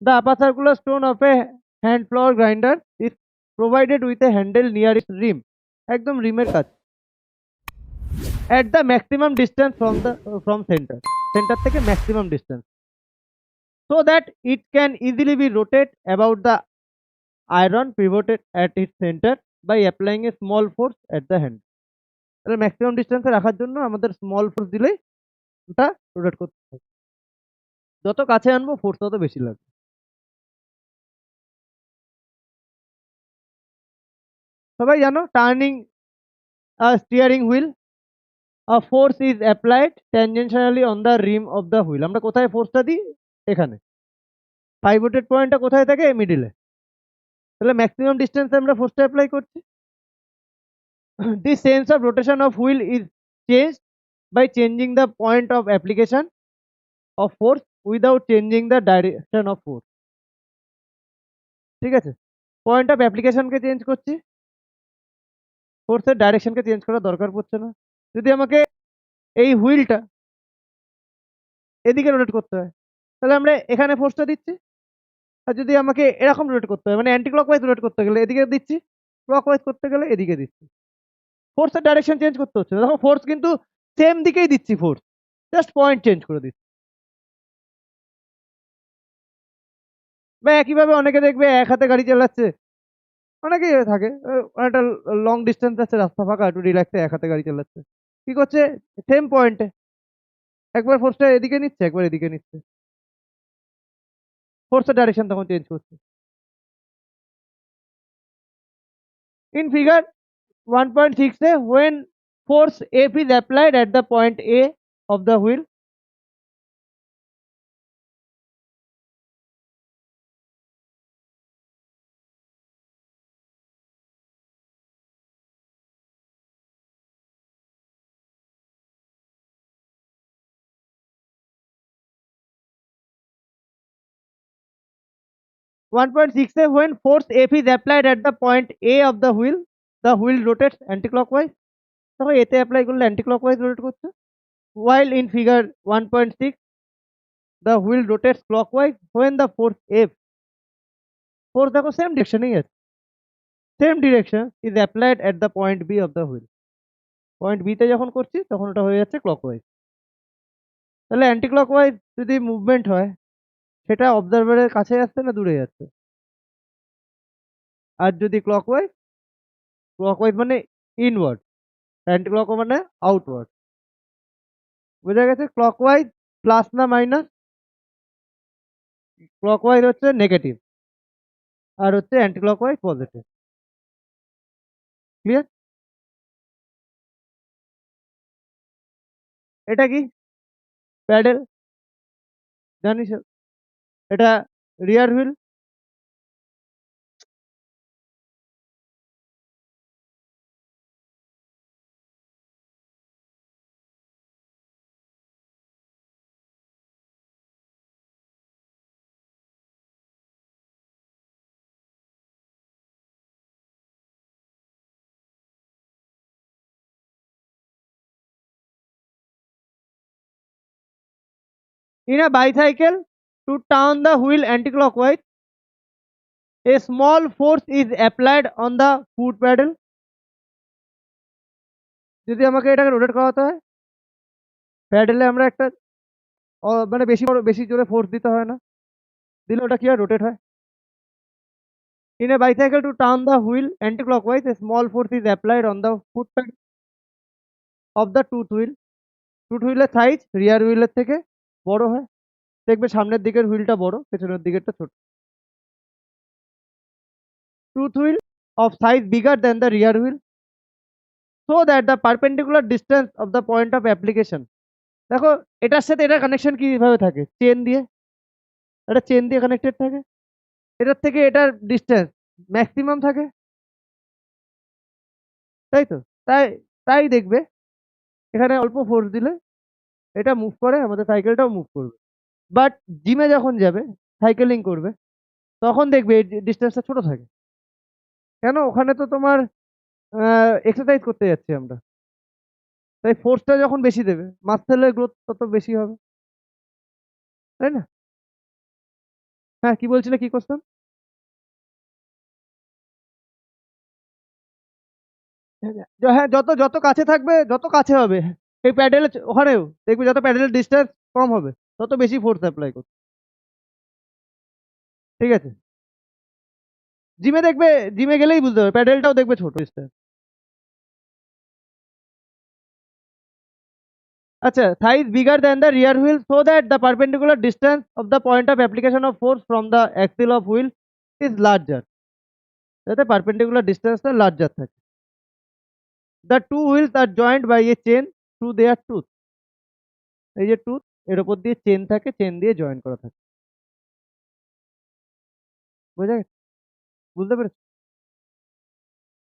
The upper circular stone of a hand flour grinder is provided with a handle near its rim, একদম রিমের কাছে, at the maximum distance from center থেকে maximum distance, so that it can easily be rotated about the iron pivoted at its center by applying a small force at the hand. তাহলে ম্যাক্সিমাম ডিস্টেন্সে রাখার জন্য আমাদের স্মল ফোর্স দিলেই ওটা রোটেট করতে হবে, যত কাছে আনবো ফোর্স তত বেশি লাগবে। সবাই জানো turning steering wheel, a force is applied tangentially on the rim of the wheel, আমরা কোথায় ফোর্সটা দিই? এখানে। পাইভোটেড পয়েন্টটা কোথায় থাকে? মিডিলে, তাহলে ম্যাক্সিমাম ডিস্টেন্সে আমরা ফোর্সটা অ্যাপ্লাই করছি। This sense of rotation of wheel is changed by changing the point of application of force without changing the direction of force. ঠিক আছে? পয়েন্ট অফ অ্যাপ্লিকেশনকে চেঞ্জ করছি, ফোর্সের ডাইরেকশনকে চেঞ্জ করার দরকার পড়ছে না। যদি আমাকে এই হুইলটা এদিকে রোটেট করতে হয়, তাহলে আমরা এখানে ফোর্সটা দিচ্ছি। আর যদি আমাকে এরকম রোটেট করতে হয়, মানে অ্যান্টি ক্লকওয়াইজ রোটেট করতে গেলে এদিকে দিচ্ছি, ক্লকওয়াইজ করতে গেলে এদিকে দিচ্ছি। ফোর্সের ডাইরেকশন চেঞ্জ করতে হচ্ছে না, দেখো ফোর্স কিন্তু সেম দিকেই দিচ্ছি, ফোর্স জাস্ট পয়েন্ট চেঞ্জ করে দিচ্ছি। বা একইভাবে অনেকে দেখবে এক হাতে গাড়ি চালাচ্ছে, অনেকেই থাকে একটা লং ডিস্টেন্স আছে, রাস্তা ফাঁকা, একটু রিল্যাক্সে এক হাতে গাড়ি চালাচ্ছে, কি করছে, সেম পয়েন্টে একবার ফোর্সটা এদিকে নিচ্ছে, একবার এদিকে নিচ্ছে, ফোর্সের ডাইরেকশন তখন চেঞ্জ করছে। In figure 1.6 A when force F is applied at the point A of the wheel, 1.6 A when force F is applied at the point A of the wheel rotates anti-clockwise, দেখো এতে অ্যাপ্লাই করলে অ্যান্টি ক্লকওয়াইজ রোটেট করছে, while in figure 1.6 the wheel rotates clockwise when the force F, force দেখো সেম ডিরেকশনেই আছে, same direction is applied at the point B of the wheel, point B তে যখন করছি তখন ওটা হয়ে যাচ্ছে ক্লকওয়াইজ। তাহলে অ্যান্টি ক্লকওয়াইজ যদি মুভমেন্ট হয়, সেটা অবজারভারের কাছে যাচ্ছে না দূরে যাচ্ছে, আর যদি ক্লকওয়াইজ, ক্লকওয়াইজ মানে ইনওয়ার্ড, অ্যান্টি ক্লক মানে আউটওয়ার্ড। বোঝা গেছে? ক্লকওয়াইজ প্লাস না মাইনাস, ক্লকওয়াইজ হচ্ছে নেগেটিভ, আর হচ্ছে অ্যান্টি ক্লকওয়াইজ পজিটিভ। ক্লিয়ার? এটা কি? প্যাডেল, জানিস? এটা রিয়ার wheel. In a bicycle, to turn the wheel anti-clockwise, a small force is applied on the foot pedal. যদি আমাকে এটাকে রোটেট করাতে হয়, প্যাডেলে আমরা একটা মানে বেশি জোরে ফোর্স দিতে হয় না, দিলে ওটা কি হয়, রোটেট হয়। In a bicycle, to turn the wheel anti-clockwise, a small force is applied on the foot pedal of the tooth wheel. Tooth হুইলের সাইজ রিয়ার হুইলের থেকে বড় হয়, দেখবে সামনের দিকের হুইলটা বড়, পেছনের দিকেরটা ছোট। Tooth wheel of size bigger than the rear wheel, so that the perpendicular distance of the point of application, দেখো এটার সাথে এটার কানেকশন কিভাবে থাকে, চেন দিয়ে, এটা চেন দিয়ে কানেক্টেড থাকে, এটার থেকে এটার ডিস্টেন্স ম্যাক্সিমাম থাকে, তাই তো? তাই তাই দেখবে এখানে অল্প ফোর্স দিলে এটা মুভ করে, আমাদের সাইকেলটাও মুভ করবে। বাট জিমে যখন যাবে, সাইকেলিং করবে, তখন দেখবে ডিস্টেন্সটা ছোট থাকে। কেন? ওখানে তো তোমার এক্সারসাইজ করতে যাচ্ছি আমরা, তাই ফোর্সটা যখন বেশি দেবে, মাসেলের গ্রোথ তত বেশি হবে, তাই না? হ্যাঁ, কি বলছিলে, কি কোশ্চেন? হ্যাঁ, যত যত কাছে থাকবে, যত কাছে হবে, এই প্যাডেলে ওখানেও দেখবে যত প্যাডেলের ডিস্টেন্স কম হবে, তত বেশি ফোর্স অ্যাপ্লাই করবে। ঠিক আছে? জিমে দেখবে, জিমে গেলেই বুঝতে হবে, প্যাডেলটাও দেখবে ছোট ডিস্টেন্স। আচ্ছা, থাইজ bigger than the rear wheel, so that the perpendicular distance of the point of application of force from the axle of wheel is larger, যাতে পারপেন্ডিকুলার ডিস্টেন্সটা লার্জার থাকে। The two wheels are joined by a chain through their tooth, এই যে টুথ, এর উপর দিয়ে চেন থাকে, চেন দিয়ে জয়েন করা থাকে। বোঝা গেছে? বুঝতে পেরেছো?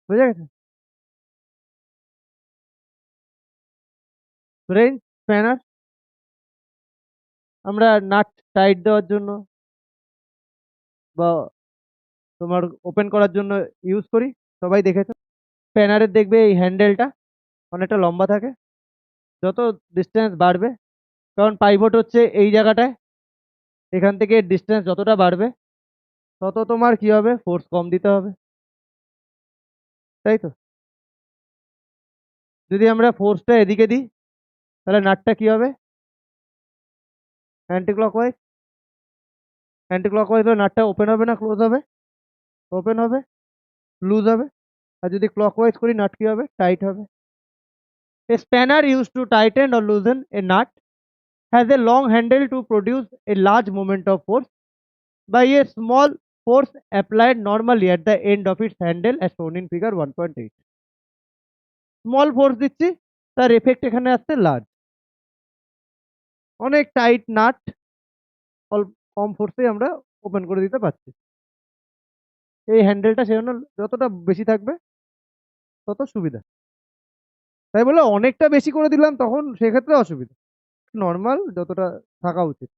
বোঝা গেছে? রেঞ্জ স্প্যানার আমরা নাট টাইট দেওয়ার জন্য, বা তোমার ওপেন করার জন্য ইউজ করি, সবাই দেখেছো। স্প্যানারের দেখবে এই হ্যান্ডেলটা অনেকটা লম্বা থাকে, যত ডিস্টেন্স বাড়বে, কারণ পাইভট হচ্ছে এই জায়গাটায়, এখান থেকে ডিস্টেন্স যতটা বাড়বে তত তোমার কি হবে, ফোর্স কম দিতে হবে, তাই তো। যদি আমরা ফোর্সটা এদিকে দিই তাহলে নাটটা কি হবে, অ্যান্টি ক্লকওয়াইজ। অ্যান্টি ক্লকওয়াইজ হলে নাটটা ওপেন হবে না ক্লোজ হবে? ওপেন হবে, লুজ হবে। আর যদি ক্লকওয়াইজ করি নাট কি হবে, টাইট হবে। A spanner used to tighten or loosen a nut has a long handle to produce a large moment of force by a small force applied normally at the end of its handle as shown in figure 1.8. Small force দিচ্ছি, তার এফেক্ট এখানে আসছে লার্জ। অনেক টাইট নাট অল্প কম ফোর্সে আমরা ওপেন করে দিতে পারছি। এই হ্যান্ডেলটা সেজন্য যতটা বেশি থাকবে তত সুবিধা। তাই বলে অনেকটা বেশি করে দিলাম তখন সেক্ষেত্রে অসুবিধা, নর্মাল যতটা থাকা উচিত।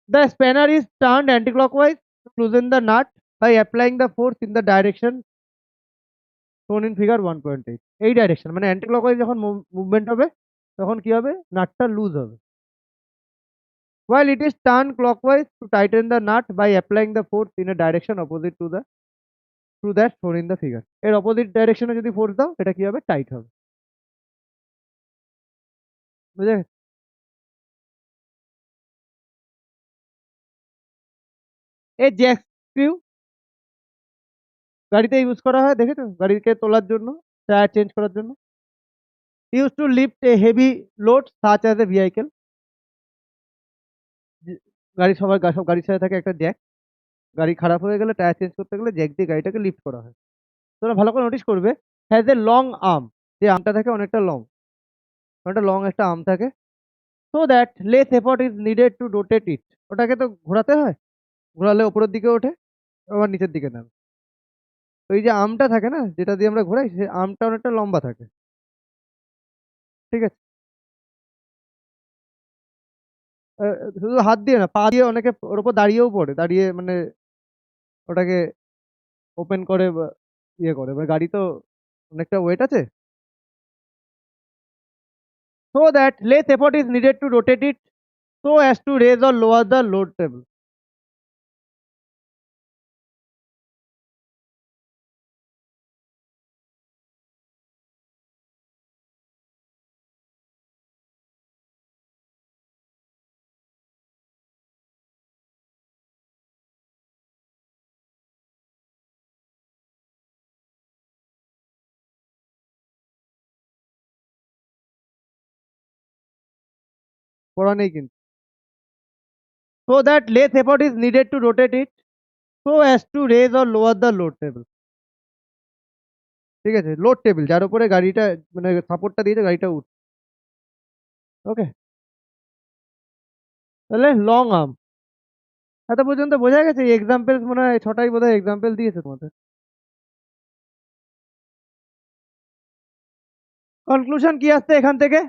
The spanner is turned anti-clockwise to loosen the nut by applying the force in the direction shown in figure 1.8. এই ডাইরেকশন মানে অ্যান্টি ক্লকওয়াইজ যখন মুভমেন্ট হবে তখন কি হবে, নাটটা লুজ হবে। While it is turned clockwise to tighten the nut by applying the force in a direction opposite to that shown in the figure. এর অপোজিট ডাইরেকশনে যদি ফোর্স দাও এটা কি হবে, টাইট হবে। বুঝে গেছে? এই জ্যাক স্ক্রিউ গাড়িতে ইউজ করা হয়, দেখেছো, গাড়িকে তোলার জন্য, টায়ার চেঞ্জ করার জন্য। Used to lift a heavy load such as a vehicle. গাড়ি সব গাড়ির সাথে থাকে একটা জ্যাক, গাড়ি খারাপ হয়ে গেলে টায়ার চেঞ্জ করতে গেলে জ্যাক দিয়ে গাড়িটাকে লিফট করা হয়। তোমরা ভালো করে নোটিস করবে, হ্যাজ এ লং আর্ম, যে আর্মটা থাকে অনেকটা লং, অনেকটা লং একটা আর্ম থাকে, so that less effort is needed to rotate it. ওটাকে তো ঘোরাতে হয়, ঘোরালে উপরের দিকে ওঠে, আবার নিচের দিকে নামে। ওই যে আর্মটা থাকে না যেটা দিয়ে আমরা ঘোরাই, সেই আর্মটা অনেকটা লম্বা থাকে, ঠিক আছে। শুধু হাত দিয়ে না, পা দিয়ে অনেকে ওর উপর দাঁড়িয়েও পড়ে, দাঁড়িয়ে মানে ওটাকে ওপেন করে বা ইয়ে করে, মানে গাড়ি তো অনেকটা ওয়েট আছে, so that less effort is needed to rotate it so as to raise or lower the load table. পড়া নেই কিন্তু। So that less effort is needed to rotate it so as to raise or lower the load table. ঠিক আছে, লোড টেবিল যার উপরে গাড়িটা মানে সাপোর্টটা দিয়েছে গাড়িটা উঠ, ওকে। তাহলে লং আর্ম এত পর্যন্ত বোঝা গেছে। এক্সাম্পল মনে হয় 6টাই বোধহয় এক্সাম্পল দিয়েছে তোমাদের। কনক্লুশন কি আসছে এখান থেকে,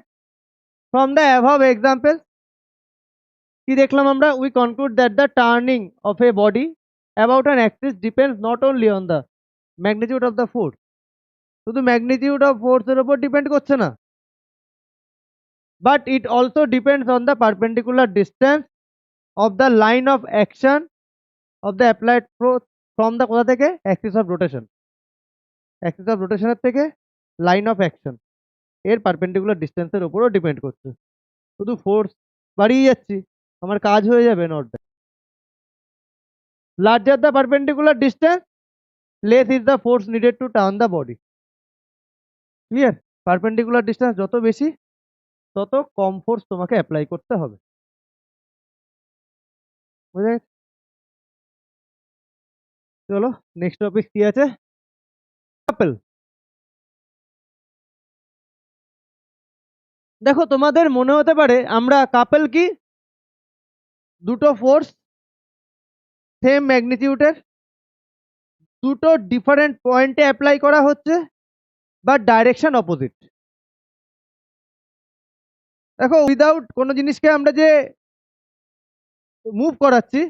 ফ্রম দ্য অ্যাভাব এক্সাম্পল কি দেখলাম আমরা, we conclude that the turning of a body about an axis depends not only on the magnitude of the force. শুধু ম্যাগনিটিউড অফ ফোর্সের উপর ডিপেন্ড করছে না, but it also depends on the perpendicular distance of the line of action of the applied force from the কোথা থেকে, axis of rotation. Axis of রোটেশনের থেকে লাইন অফ অ্যাকশন এর পারপেন্ডিকুলার ডিস্টেন্সের উপরও ডিপেন্ড করছে। শুধু ফোর্স বাড়িয়ে যাচ্ছি, আমার কাজ হয়ে যাবে not that. Larger the perpendicular distance, less is the force needed to turn the body. Clear? Perpendicular distance যত বেশি তত কম ফোর্স তোমাকে অ্যাপ্লাই করতে হবে। বুঝা গেছে? চলো নেক্সট টপিক কি আছে, কাপল। দেখো তোমাদের মনে হতে পারে আমরা কাপল কি, দুটো ফোর্স সেম ম্যাগনিটিউডের, দুটো ডিফারেন্ট পয়েন্টে অ্যাপ্লাই করা হচ্ছে, বাট ডাইরেকশন অপোজিট। দেখো উইদাউট কোনো জিনিসকে আমরা যে মুভ করাচ্ছি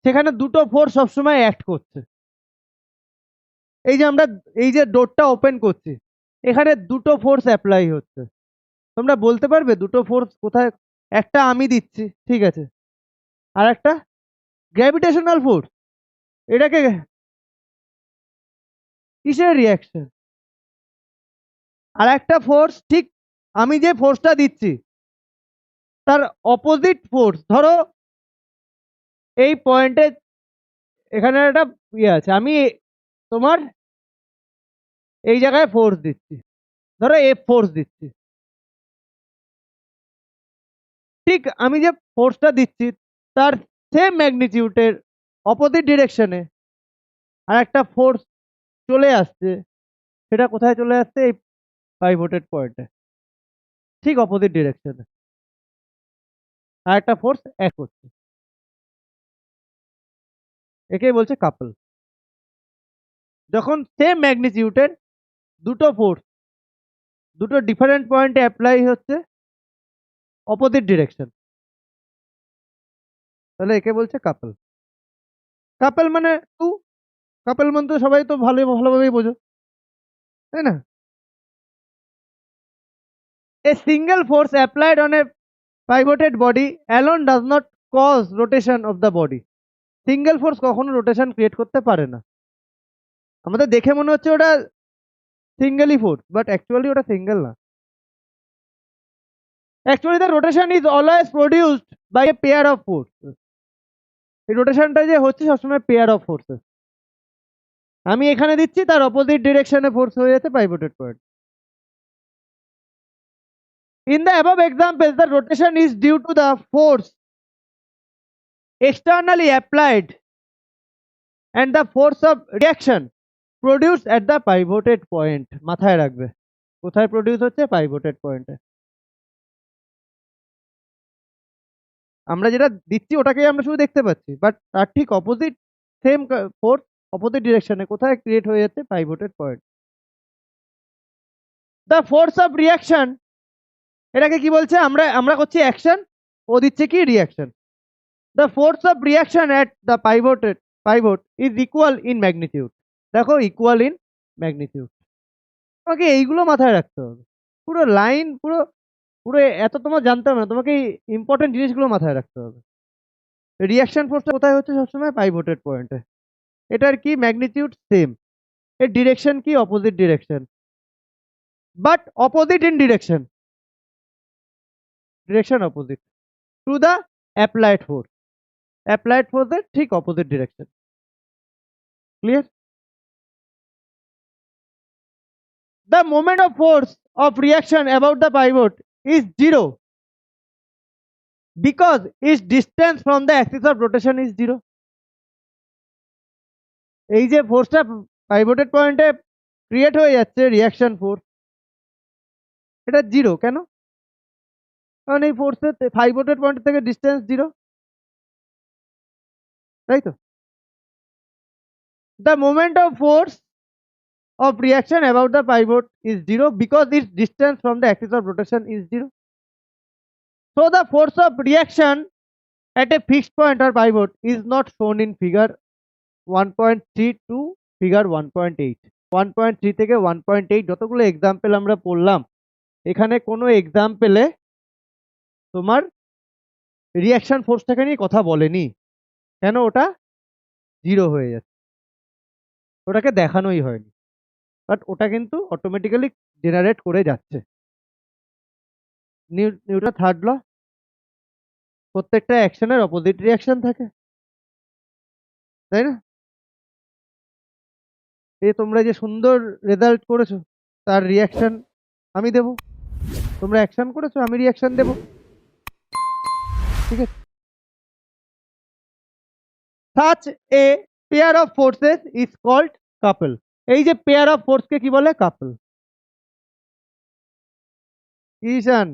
সেখানে দুটো ফোর্স সবসময় অ্যাক্ট করছে। এই যে আমরা এই যে ডোরটা ওপেন করছি, এখানে দুটো ফোর্স অ্যাপ্লাই হচ্ছে। তোমরা বলতে পারবে দুটো ফোর্স কোথায়? একটা আমি দিচ্ছি, ঠিক আছে, আর একটা গ্র্যাভিটেশনাল ফোর্স। এটাকে কিসের রিয়াকশন? আর একটা ফোর্স, ঠিক আমি যে ফোর্সটা দিচ্ছি তার অপোজিট ফোর্স, ধরো এই পয়েন্টে এখানে একটা ইয়ে আছে, আমি তোমার এই জায়গায় ফোর্স দিচ্ছি, ধরো এফ ফোর্স দিচ্ছি। ঠিক আমি যে ফোর্সটা দিচ্ছি তার সেম ম্যাগনিটিউডের অপোজিট ডিরেকশনে আর একটা ফোর্স চলে আসছে। সেটা কোথায় চলে আসছে? এই পাইভোটেড পয়েন্টে, ঠিক অপোজিট ডিরেকশনে। আর একটা ফোর্স এক হচ্ছে, একেই বলছে কাপল। যখন সেম ম্যাগনিটিউডের দুটো ফোর্স দুটো ডিফারেন্ট পয়েন্টে অ্যাপ্লাই হচ্ছে অপোজিট ডিরেকশন, তাহলে একে বলছে কাপল। কাপল মানে টু, কাপল মানে তো সবাই তো ভালোভাবেই বোঝো, তাই না? A single force applied on a pivoted body alone does not cause rotation of the body. Single force কখনো রোটেশন ক্রিয়েট করতে পারে না। আমাদের দেখে মনে হচ্ছে ওটা সিঙ্গেলই ফোর্স, বাট অ্যাকচুয়ালি ওটা সিঙ্গেল না। Actually the rotation is always produced by a pair of force. এই রোটেশনটা যে হচ্ছে সবসময় পেয়ার অফ ফোর্সেস। আমি এখানে দিচ্ছি, তার অপোজিট ডিরেকশনে ফোর্স হয়ে যাচ্ছে pivoted point. In the above examples, the rotation is due to the force externally applied and the force of reaction produced at the pivoted point. মাথায় রাখবে কোথায় প্রডিউস হচ্ছে? পাইভোটেড পয়েন্টে। আমরা যেটা দিচ্ছি ওটাকেই আমরা শুধু দেখতে পাচ্ছি, বাট তার ঠিক অপোজিট সেম ফোর্স অপোজিট ডিরেকশনে কোথায় ক্রিয়েট হয়ে যাচ্ছে? Pivoted point. The force of reaction, এটাকে কি বলছে? আমরা আমরা করছি অ্যাকশন, ও দিচ্ছে কি? Reaction. The force of reaction at the pivot is equal in magnitude. দেখো, ইকুয়াল ইন ম্যাগনিটিউড। তোমাকে এইগুলো মাথায় রাখতে হবে। পুরো লাইন পুরো পুরো এত তোমার জানতে হবে না, তোমাকে ইম্পর্টেন্ট জিনিসগুলো মাথায় রাখতে হবে। রিয়াকশন ফোর্সটা কোথায় হচ্ছে? সবসময় পাইভোটেড পয়েন্টে। এটার কি? Magnitude same. এর ডিরেকশন কি? Opposite direction, but opposite in direction, direction opposite to the applied force. Applied ফোর্সের ঠিক opposite direction. Clear? The moment of force of reaction about the pivot is zero because its distance from the axis of rotation is zero. এই যে ফোর্সটা পাইভোটেড পয়েন্টে ক্রিয়েট হয়ে যাচ্ছে, রিয়াকশন ফোর্স, এটা জিরো কেন? কারণ এই ফোর্সের পাইভোটেড পয়েন্ট থেকে ডিস্টেন্স জিরো, তাই তো? The moment of force of reaction about the pivot is zero because its distance from the axis of rotation is zero. So the force of reaction at a fixed point or pivot is not shown in figure 1.3 to figure 1.8. 1.3 থেকে 1.8 যতগুলো এক্সাম্পল আমরা পড়লাম, এখানে কোনো এক্সাম্পলে তোমার রিয়াকশন ফোর্সটাকে নিয়ে কথা বলেনি। কেন? ওটা জিরো হয়ে যাচ্ছে, ওটাকে দেখানোই হয়নি, বাট ওটা কিন্তু অটোমেটিক্যালি জেনারেট করে যাচ্ছে। নিউটন থার্ড ল, প্রত্যেকটা অ্যাকশনের অপোজিট রিয়াকশন থাকে, তাই না? এই তোমরা যে সুন্দর রেজাল্ট করেছো তার রিয়াকশন আমি দেব, তোমরা অ্যাকশন করেছো আমি রিয়াকশন দেব, ঠিক আছে? Such a pair of forces is called couple. এই যে পেয়ার অফ ফোর্সকে কি বলে? কাপল। ঈশান,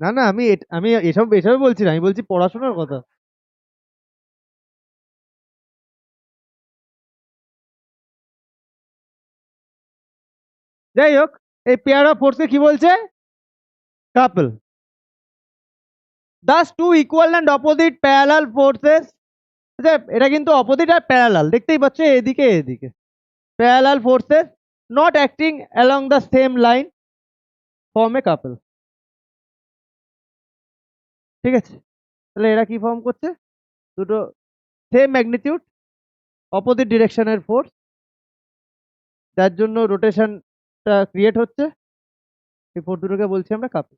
না না, আমি এসব এসব বলছি না, আমি বলছি পড়াশোনার কথা। যাই হোক, এই পেয়ার অফ ফোর্সকে কি বলছে? কাপল। Thus two equal and opposite parallel forces, এটা কিন্তু অপোজিট আর প্যারালাল, দেখতেই পাচ্ছ এদিকে এদিকে parallel forces not acting along the same line form a couple. ঠিক আছে, তাহলে এরা কি ফর্ম করছে, দুটো সেম ম্যাগনিটিউড অপোজিট ডিরেকশনের ফোর্স, যার জন্য রোটেশনটা ক্রিয়েট হচ্ছে, এই ফোর্স দুটোকে বলছি আমরা কাপল।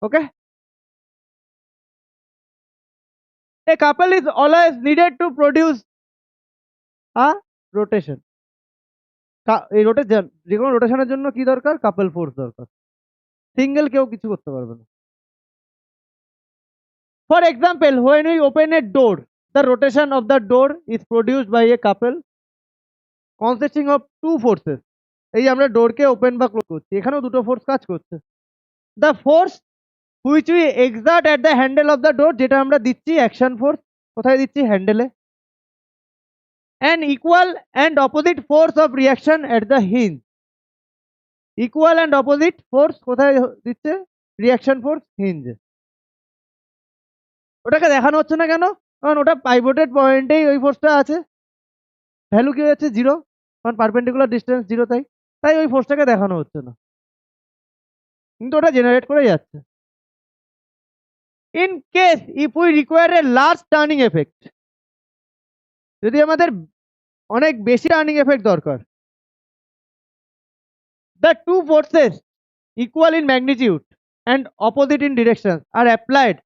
ওকে, a couple is always needed to produce a rotation. এই রোটেশন, যে কোনো রোটেশনের জন্য কি দরকার, কাপল ফোর্স দরকার, সিঙ্গেল কেউ কিছু করতে পারবে না। For example, when we open a door, the rotation of the door is produced by a couple consisting of two forces. এই যে আমরা ডোরকে ওপেন বা ক্লোজ করছি, এখানেও দুটো ফোর্স কাজ করছে। The force which we excerpt at the handle of the door, যেটা আমরা দিচ্ছি অ্যাকশন ফোর্স, কোথায় দিচ্ছি, হ্যান্ডেলে। And equal and opposite force of reaction at the hinge, equal and opposite force কোথায় দিচ্ছে, রিয়াকশন ফোর্স হিঞ্জে। ওটাকে দেখানো হচ্ছে না কেন, কারণ ওটা পাইভটেড পয়েন্টেই ওই ফোর্সটা আছে, ভ্যালু কি হচ্ছে, জিরো, কারণ পারপেন্ডিকুলার ডিস্টেন্স জিরো, তাই তাই ওই ফোর্সটাকে দেখানো হচ্ছে না, কিন্তু ওটা জেনারেট করে যাচ্ছে। In case if we require a large turning effect, যদি আমাদের অনেক বেশি টার্নিং এফেক্ট দরকার, the two forces equal in magnitude and opposite in direction are applied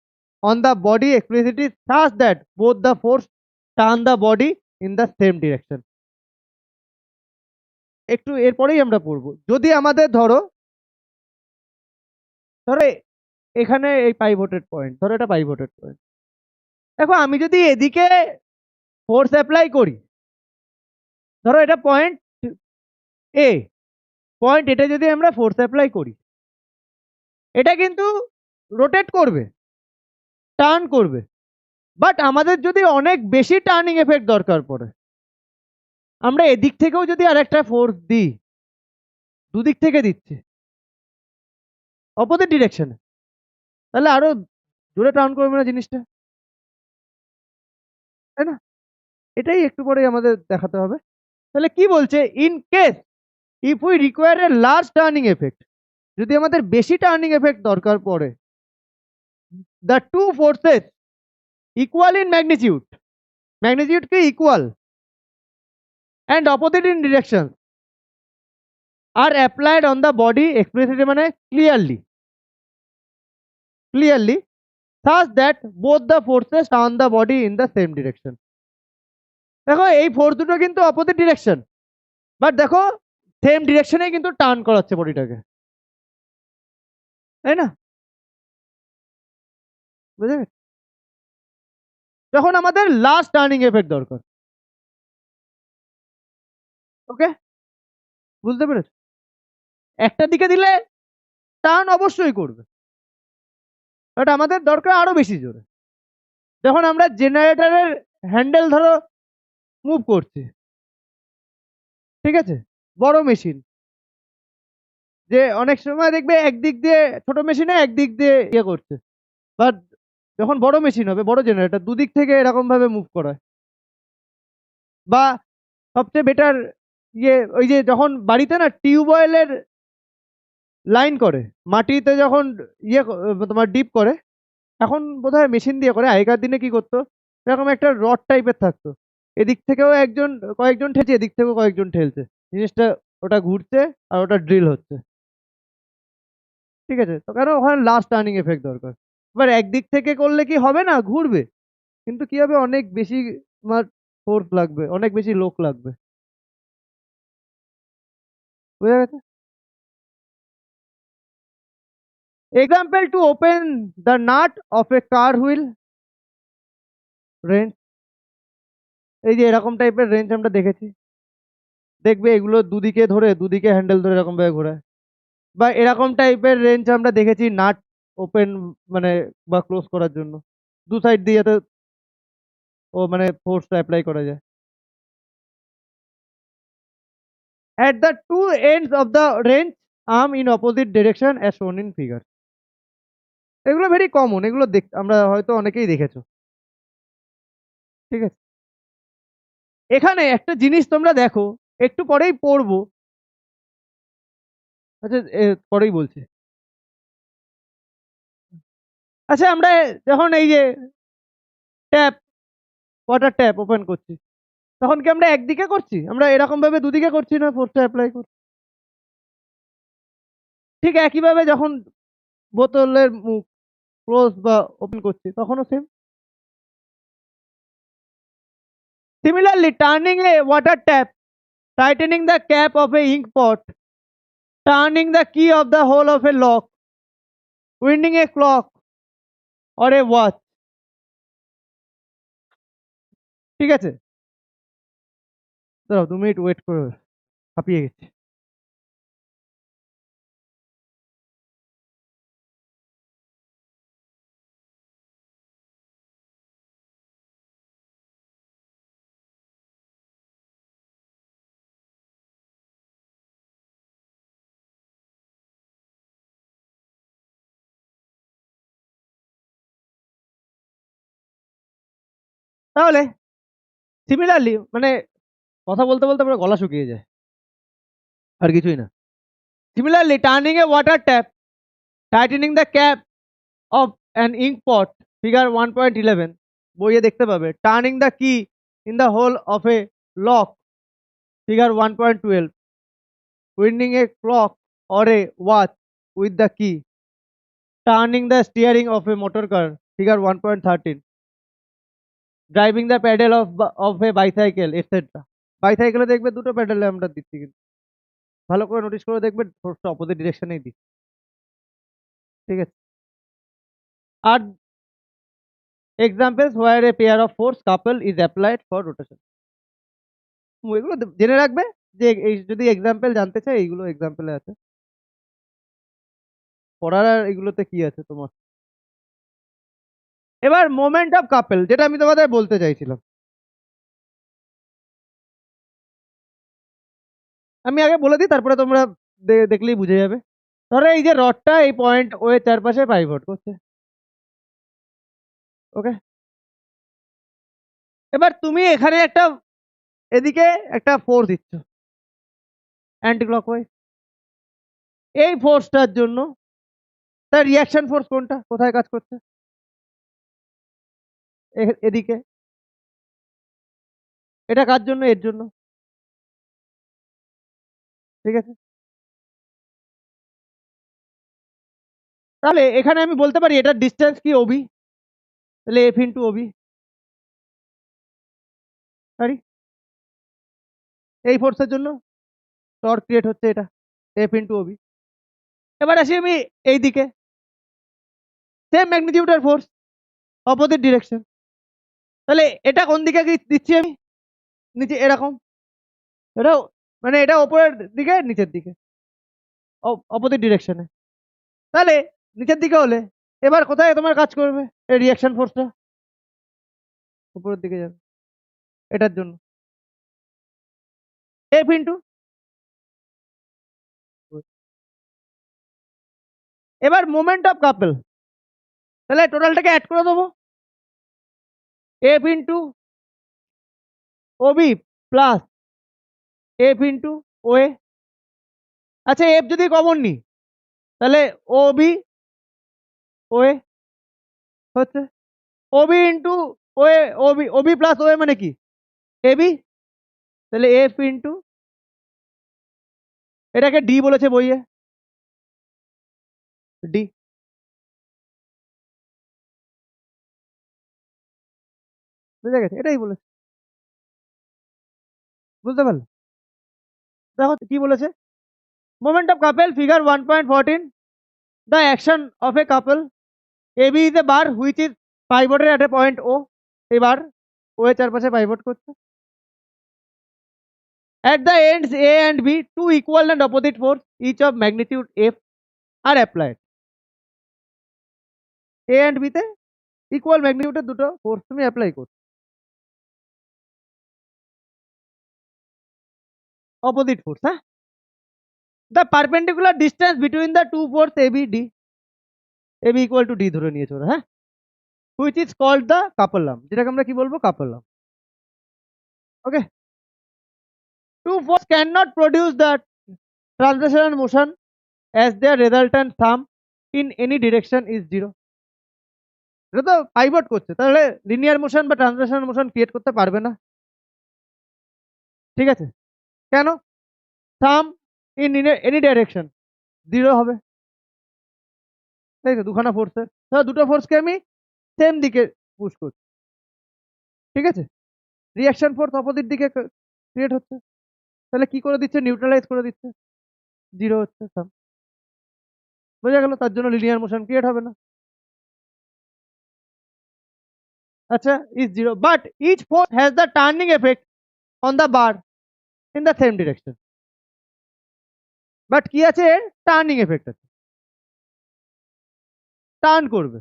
on the body explicitly such that both the force turn the body in the same direction. একটু এরপরেই আমরা পড়বো, যদি আমাদের ধরো ধরো এখানে এই পাইভটেড পয়েন্ট, ধরো এটা পাইভটেড পয়েন্ট, দেখো আমি যদি এদিকে ফোর্স অ্যাপ্লাই করি, ধরো এটা পয়েন্ট এ, পয়েন্ট এটা যদি আমরা ফোর্স অ্যাপ্লাই করি, এটা কিন্তু রোটেট করবে, টার্ন করবে, বাট আমাদের যদি অনেক বেশি টার্নিং এফেক্ট দরকার পড়ে, আমরা এদিক থেকেও যদি আরেকটা ফোর্স দিই, দুদিক থেকে দিচ্ছি অপোজিট ডিরেকশনে, তাহলে আরো জোরে টার্ন করবে না জিনিসটা, তাই না? এটাই একটু পরেই আমাদের দেখাতে হবে। তাহলে কি বলছে, in case if we require a large turning effect, যদি আমাদের বেশি টার্নিং এফেক্ট দরকার পড়ে, the two forces equal in magnitude, magnitude কি equal, and opposite in direction are applied on the body explicitly, মানে clearly such that both the forces turn the body in the same direction. দেখো এই ফোর্স দুটো কিন্তু অপোজিট ডিরেকশন, বাট দেখো সেম ডিরেকশনে কিন্তু টার্ন করাচ্ছে বডিটাকে, তাই না? বুঝে গেছে? যখন আমাদের লাস্ট টার্নিং এফেক্ট দরকার, ওকে, বুঝতে পেরেছো? একটা দিকে দিলে টার্ন অবশ্যই করবে, বাট আমাদের দরকার আরো বেশি জোরে। যখন আমরা জেনারেটরের হ্যান্ডেল ধরো মুভ করছি, ঠিক আছে, বড় মেশিন, যে অনেক সময় দেখবে একদিক দিয়ে, ছোট মেশিনে একদিক দিয়ে ইয়ে করছে, বাট যখন বড় মেশিন হবে, বড় জেনারেটর, দুদিক থেকে এরকম ভাবে মুভ করায়। বা সবচেয়ে বেটার ইয়ে, ওই যে যখন বাড়িতে না টিউবওয়েলের লাইন করে, মাটিতে যখন ইয়ে তোমার ডিপ করে, এখন বোধহয় মেশিন দিয়ে করে, আগেকার দিনে কি করতো, এরকম একটা রড টাইপের থাকতো, এদিক থেকেও কয়েকজন ঠেলছে, এদিক থেকেও কয়েকজন ঠেলছে, জিনিসটা ওটা ঘুরছে আর ওটা ড্রিল হচ্ছে, ঠিক আছে? তো কারণ ওখানে লাস্ট টার্নিং এফেক্ট দরকার। এবার একদিক থেকে করলে কি হবে না, ঘুরবে, কিন্তু কি হবে, অনেক বেশি তোমার ফোর্স লাগবে, অনেক বেশি লোক লাগবে। বুঝা গেছে? Example, to open the nut of a car wheel wrench, এই যে এরকম টাইপের রেঞ্চ আমরা দেখেছি, দেখবে এগুলো দুদিকে ধরে, দুদিকে হ্যান্ডেল ধরে এরকম ভাবে ঘোরায়। বা এরকম টাইপের রেঞ্চ আমরা দেখেছি নাট ওপেন মানে বা ক্লোজ করার জন্য, দু সাইড দিয়ে যাতে ও মানে ফোর্সটা অ্যাপ্লাই করা যায়। At the two ends of the range, arm in opposite direction as shown in figure. এগুলো ভেরি কমন, এগুলো আমরা হয়তো অনেকেই দেখেছো। ঠিক আছে, এখানে একটা জিনিস তোমরা দেখো, একটু পরেই পড়বো। আচ্ছা, পরেই বলছি। আচ্ছা, আমরা যখন এই যে ট্যাপ, ওয়াটার ট্যাপ ওপেন করছি, তখন কি আমরা একদিকে করছি? আমরা এরকম ভাবে দুদিকে করছি না, ফোর্সটা অ্যাপ্লাই করছি। ঠিক একইভাবে যখন বোতলের মুখ ক্লোজ বা ওপেন করছি, তখনও same. Similarly, turning a water tap, tightening the cap of a ink pot, turning the key of the hole of a lock, winding a clock or a watch। ঠিক আছে, দাঁড়াও 2 মিনিট ওয়েট করো, হাঁপিয়ে গেছি। তাহলে সিমিলারলি, মানে কথা বলতে বলতে আমার গলা শুকিয়ে যায়, আর কিছুই না। Similarly, turning a water tap, tightening the cap of an ink pot, figure 1.11 বইয়ে দেখতে পাবে। Turning the key in the hole of a lock, figure 1.12, winding a clock or a watch with the key, turning the steering of a motor car, figure 1.13, driving the pedal of a bicycle, etcetera. বাইসাইকেলে দেখবে দুটো প্যাডেলে আমরা দিচ্ছি, কিন্তু ভালো করে নোটিস করে দেখবে ফোর্সটা অপোজিট ডিরেকশনেই দিচ্ছি। ঠিক আছে, are examples where A pair of force couple is applied for rotation. এগুলো জেনে রাখবে, যে এই যদি এক্সাম্পল জানতে চাই, এইগুলো এক্সাম্পলে আছে। পড়ার আর এগুলোতে কি আছে তোমার? এবার মোমেন্ট অফ কাপল, যেটা আমি তোমাদের বলতে চাইছিলাম, আমি আগে বলে দিই, তারপরে তোমরা দেখলেই বুঝে যাবে। ধরো এই যে রডটা এই পয়েন্ট ও এর চারপাশে পাইভট করছে, ওকে। এবার তুমি এখানে একটা, এদিকে একটা ফোর্স দিচ্ছ অ্যান্টি ক্লকওয়াইজ। এই ফোর্সটার জন্য তার রিয়াকশন ফোর্স কোনটা, কোথায় কাজ করছে? এদিকে। এটা কার জন্য? এর জন্য। ঠিক আছে, তাহলে এখানে আমি বলতে পারি এটার ডিস্টেন্স কি, ওবি। তাহলে এফ ইন্টু ওবি। সরি, এই ফোর্সের জন্য টর্ক ক্রিয়েট হচ্ছে, এটা এফ ইন্টু ওবি। এবার আসি আমি এই দিকে, সেম ম্যাগনিটিউডের ফোর্স, অপোজিট ডিরেকশন। তাহলে এটা কোন দিকে দিচ্ছি আমি? নিচে এরকম। এটা মানে এটা ওপরের দিকে, নিচের দিকে, অপোজিট ডিরেকশনে। তাহলে নিচের দিকে হলে এবার কোথায় তোমার কাজ করবে এই রিয়াকশন ফোর্সটা? উপরের দিকে যাবে, এটার জন্য এফ ইন্টু। এবার মোমেন্ট অফ কাপল, তাহলে টোটালটাকে অ্যাড করে দেবো, F into OB plus F into OA. আচ্ছা, এফ যদি কমন নি, তাহলে ওবি ওএ হচ্ছে, OB into OA, OB OB plus OA মানে কি? এবি। তাহলে এফ ইন্টু, এটাকে ডি বলেছে বইয়ে, ডি। বুঝে গেছে, এটাই বলেছে, বুঝতে পারলে? দেখো কি বলেছে, moment of couple, figure 1.14, the action of a couple, AB is a bar which is pivoted at a point O. এবার ও এর চারপাশে পাইভট করছে। At the ends A and B, two equal and opposite force, each of magnitude F, are applied. A and B তে ইকুয়াল ম্যাগনিটিউডের দুটো ফোর্স তুমি অ্যাপ্লাই করছো, অপোজিট ফোর্স, হ্যাঁ। The perpendicular distance between the two force A B d, AB equal to d ধরে নিয়েছে ওরা, হ্যাঁ, which is called the couple lump, যেটাকে আমরা কি বলবো, couple lump. Okay, two force can not produce the translational motion as their resultant thumb in any direction is 0। এটা তো পাইভট করছে, তাহলে লিনিয়ার মোশন বা ট্রান্সলেশনাল মোশন ক্রিয়েট করতে পারবে না, ঠিক আছে? কেন? থাম ইন এনি ডাইরেকশন 0 হবে, তাই তো, দুখানা ফোর্সের, ধরো দুটো ফোর্সকে আমি সেম দিকে পুশ করছি, ঠিক আছে, রিয়াকশন ফোর্স অপোজিট দিকে ক্রিয়েট হচ্ছে, তাহলে কি করে দিচ্ছে, নিউট্রালাইজ করে দিচ্ছে, 0 হচ্ছে থাম। বোঝা গেল, তার জন্য লিনিয়ার মোশন ক্রিয়েট হবে না। আচ্ছা, is 0 but each force has the turning effect on the bar in the same direction. But কি আছে, টার্নিং এফেক্ট আছে, টার্ন করবে,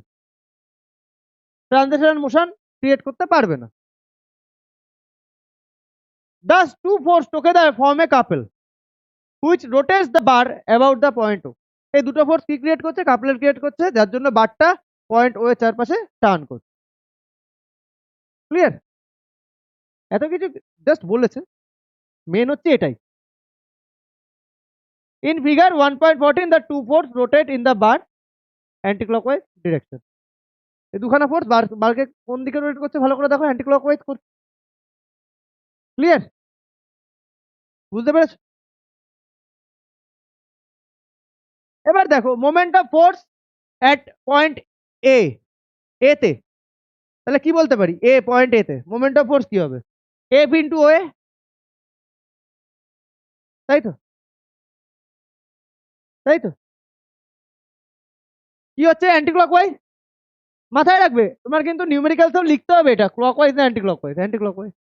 ট্রানজিশনাল মোশন ক্রিয়েট করতে পারবে না। Thus two force together form a couple which rotates the bar about the point O। এই দুটো ফোর্স কি ক্রিয়েট করছে, কাপলের ক্রিয়েট করছে, যার জন্য বারটা পয়েন্ট ও এর চারপাশে টার্ন করছে। ক্লিয়ার? এত কিছু জাস্ট বলেছে, মেন হচ্ছে এটাই। In figure 1.14 the two force rotate in the bar anti-clockwise direction। এই দুখানা ফোর্স বারকে কোন দিকে রোটেট করছে ভালো করে দেখো, অ্যান্টি ক্লকওয়াইজ করছে। ক্লিয়ার? বুঝতে পেরেছো? এবার দেখো moment of force at point A, এতে, তাহলে কি বলতে পারি, এ পয়েন্ট এতে মোমেন্ট অফ ফোর্স কি হবে, এফ ইন্টু ও এ, তাই তো, তাই তো, কি হচ্ছে, অ্যান্টি ক্লকওয়াইজ। মাথায় রাখবে, তোমার কিন্তু নিউমেরিক্যালসও লিখতে হবে এটা, ক্লকওয়াইজ না অ্যান্টি ক্লকওয়াইজ, অ্যান্টি ক্লকওয়াইজ।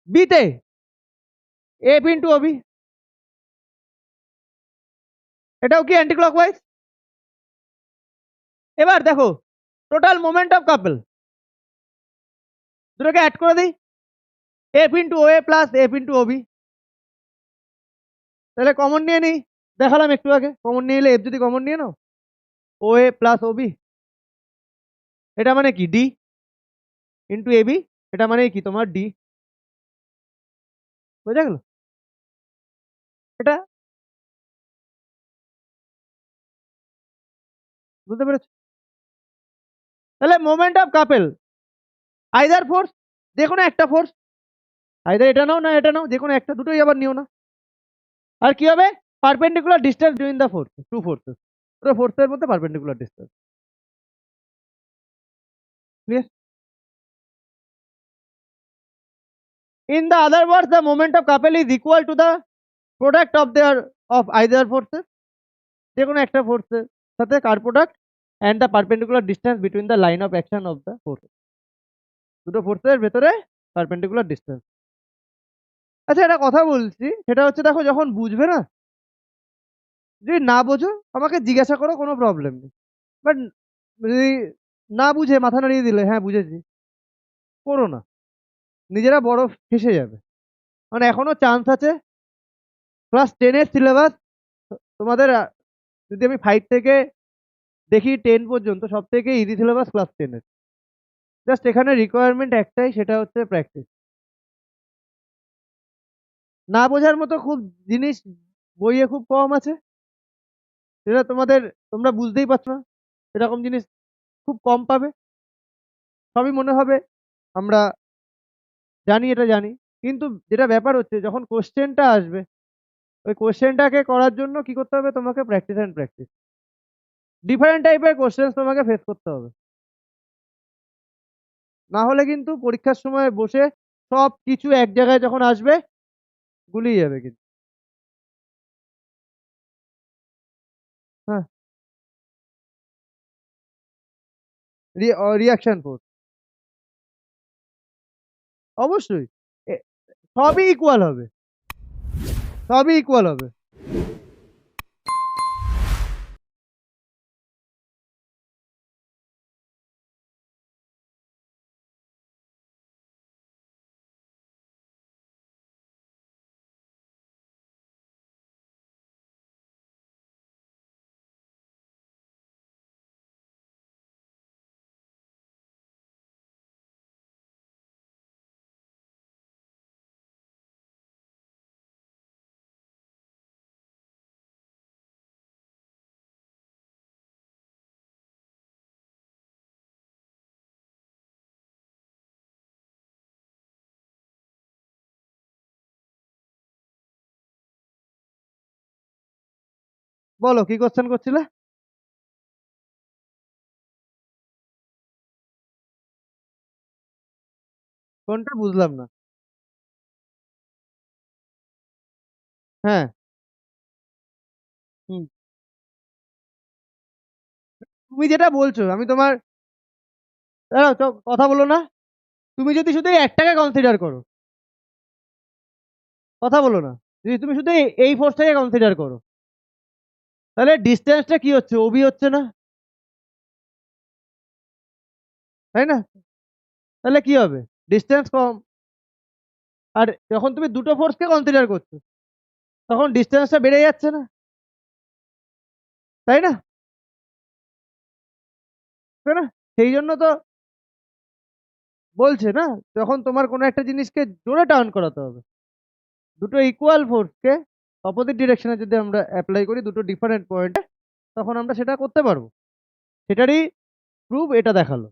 বিতে এফ ইন্টু ওবি, এটাও কি অ্যান্টি ক্লকওয়াইজ। এবার দেখো টোটাল মোমেন্ট অফ কাপল, দুটোকে অ্যাড করে দিই, এফ ইন্টু ও এ প্লাস এফ ইন্টু ওবি, তাহলে কমন নিয়ে নিই, দেখালাম একটু আগে, কমন নিয়ে এলে এফ যদি কমন নিয়ে নাও, ও এ প্লাস ওবি, এটা মানে কি ডি ইন্টু এবি, এটা মানে কি তোমার ডি। বোঝা গেল? এটা বুঝতে পেরেছো? তাহলে moment of couple either force, যে কোনো একটা ফোর্স, আইদার এটা নাও না এটা নাও, যে কোনো একটা, দুটোই আবার নিও না। আর কি হবে, perpendicular distance between the force, two forces, পুরো ফোর্সের মধ্যে perpendicular distance. Clear? In the other words the moment of couple is equal to the product of their of either forces, যে কোনো একটা ফোর্সের সাথে কার product, and the perpendicular distance between the line of action of the force, দুটো ফোর্সের ভেতরে পারপেন্ডিকুলার ডিসটেন্স। আচ্ছা, একটা কথা বলছি, সেটা হচ্ছে দেখো যখন বুঝবে না, যদি না বোঝো আমাকে জিজ্ঞাসা করো, কোনো প্রবলেম নেই, বাট যদি না বুঝে মাথা নাড়িয়ে দিলে হ্যাঁ বুঝেছি, করো না, নিজেরা বড় ফেসে যাবে। মানে এখনো চান্স আছে, ক্লাস 10-এর সিলেবাস তোমাদের, যদি আমি 5 থেকে দেখি 10 পর্যন্ত, সব থেকে ইজি সিলেবাস ক্লাস 10-এর। জাস্ট এখানে রিকোয়ারমেন্ট একটাই, সেটা হচ্ছে প্র্যাকটিস। না বোঝার মতো খুব জিনিস বইয়ে খুব কম আছে, যেটা তোমরা বুঝতেই পারছো না, এরকম জিনিস খুব কম পাবে। সবই মনে হবে আমরা জানি, এটা জানি, কিন্তু যেটা ব্যাপার হচ্ছে যখন কোশ্চেনটা আসবে, ওই কোশ্চেনটাকে করার জন্য কি করতে হবে, তোমাকে প্র্যাকটিস অ্যান্ড প্র্যাকটিস, ডিফারেন্ট টাইপের কোশ্চেন তোমাকে ফেস করতে হবে, না হলে কিন্তু পরীক্ষার সময় বসে সব কিছু এক জায়গায় যখন আসবে গুলিয়ে যাবে কিন্তু। হ্যাঁ, রিয়াকশন ফোর্স অবশ্যই, এ- সবই ইকুয়াল হবে, সবই ইকুয়াল হবে। বলো কি কোশ্চেন করছিলে? কোনটা বুঝলাম না। হ্যাঁ। হুম। তুমি যেটা বলছো আমি তোমার, দাঁড়াও তো, কথা বলো না। তুমি যদি শুধু এই একটাকে কনসিডার করো, কথা বলো না, যদি তুমি শুধু এই ফোর্সটাকে কনসিডার করো, তাহলে ডিস্টেন্সটা কি হচ্ছে, ওবি হচ্ছে না, তাই না? তাহলে কি হবে? ডিস্টেন্স কম। আর যখন তুমি দুটো ফোর্সকে কনসিডার করছো, তখন ডিস্টেন্সটা বেড়ে যাচ্ছে না, তাই না? তাই না? সেই জন্য তো বলছে না, যখন তোমার কোনো একটা জিনিসকে জোরে টার্ন করাতে হবে, দুটো ইকুয়াল ফোর্সকে অপোজিট ডিরেকশনে যদি আমরা অ্যাপ্লাই করি দুটো ডিফারেন্ট পয়েন্টে, তখন আমরা সেটা করতে পারবো। সেটারই প্রুফ এটা দেখালো।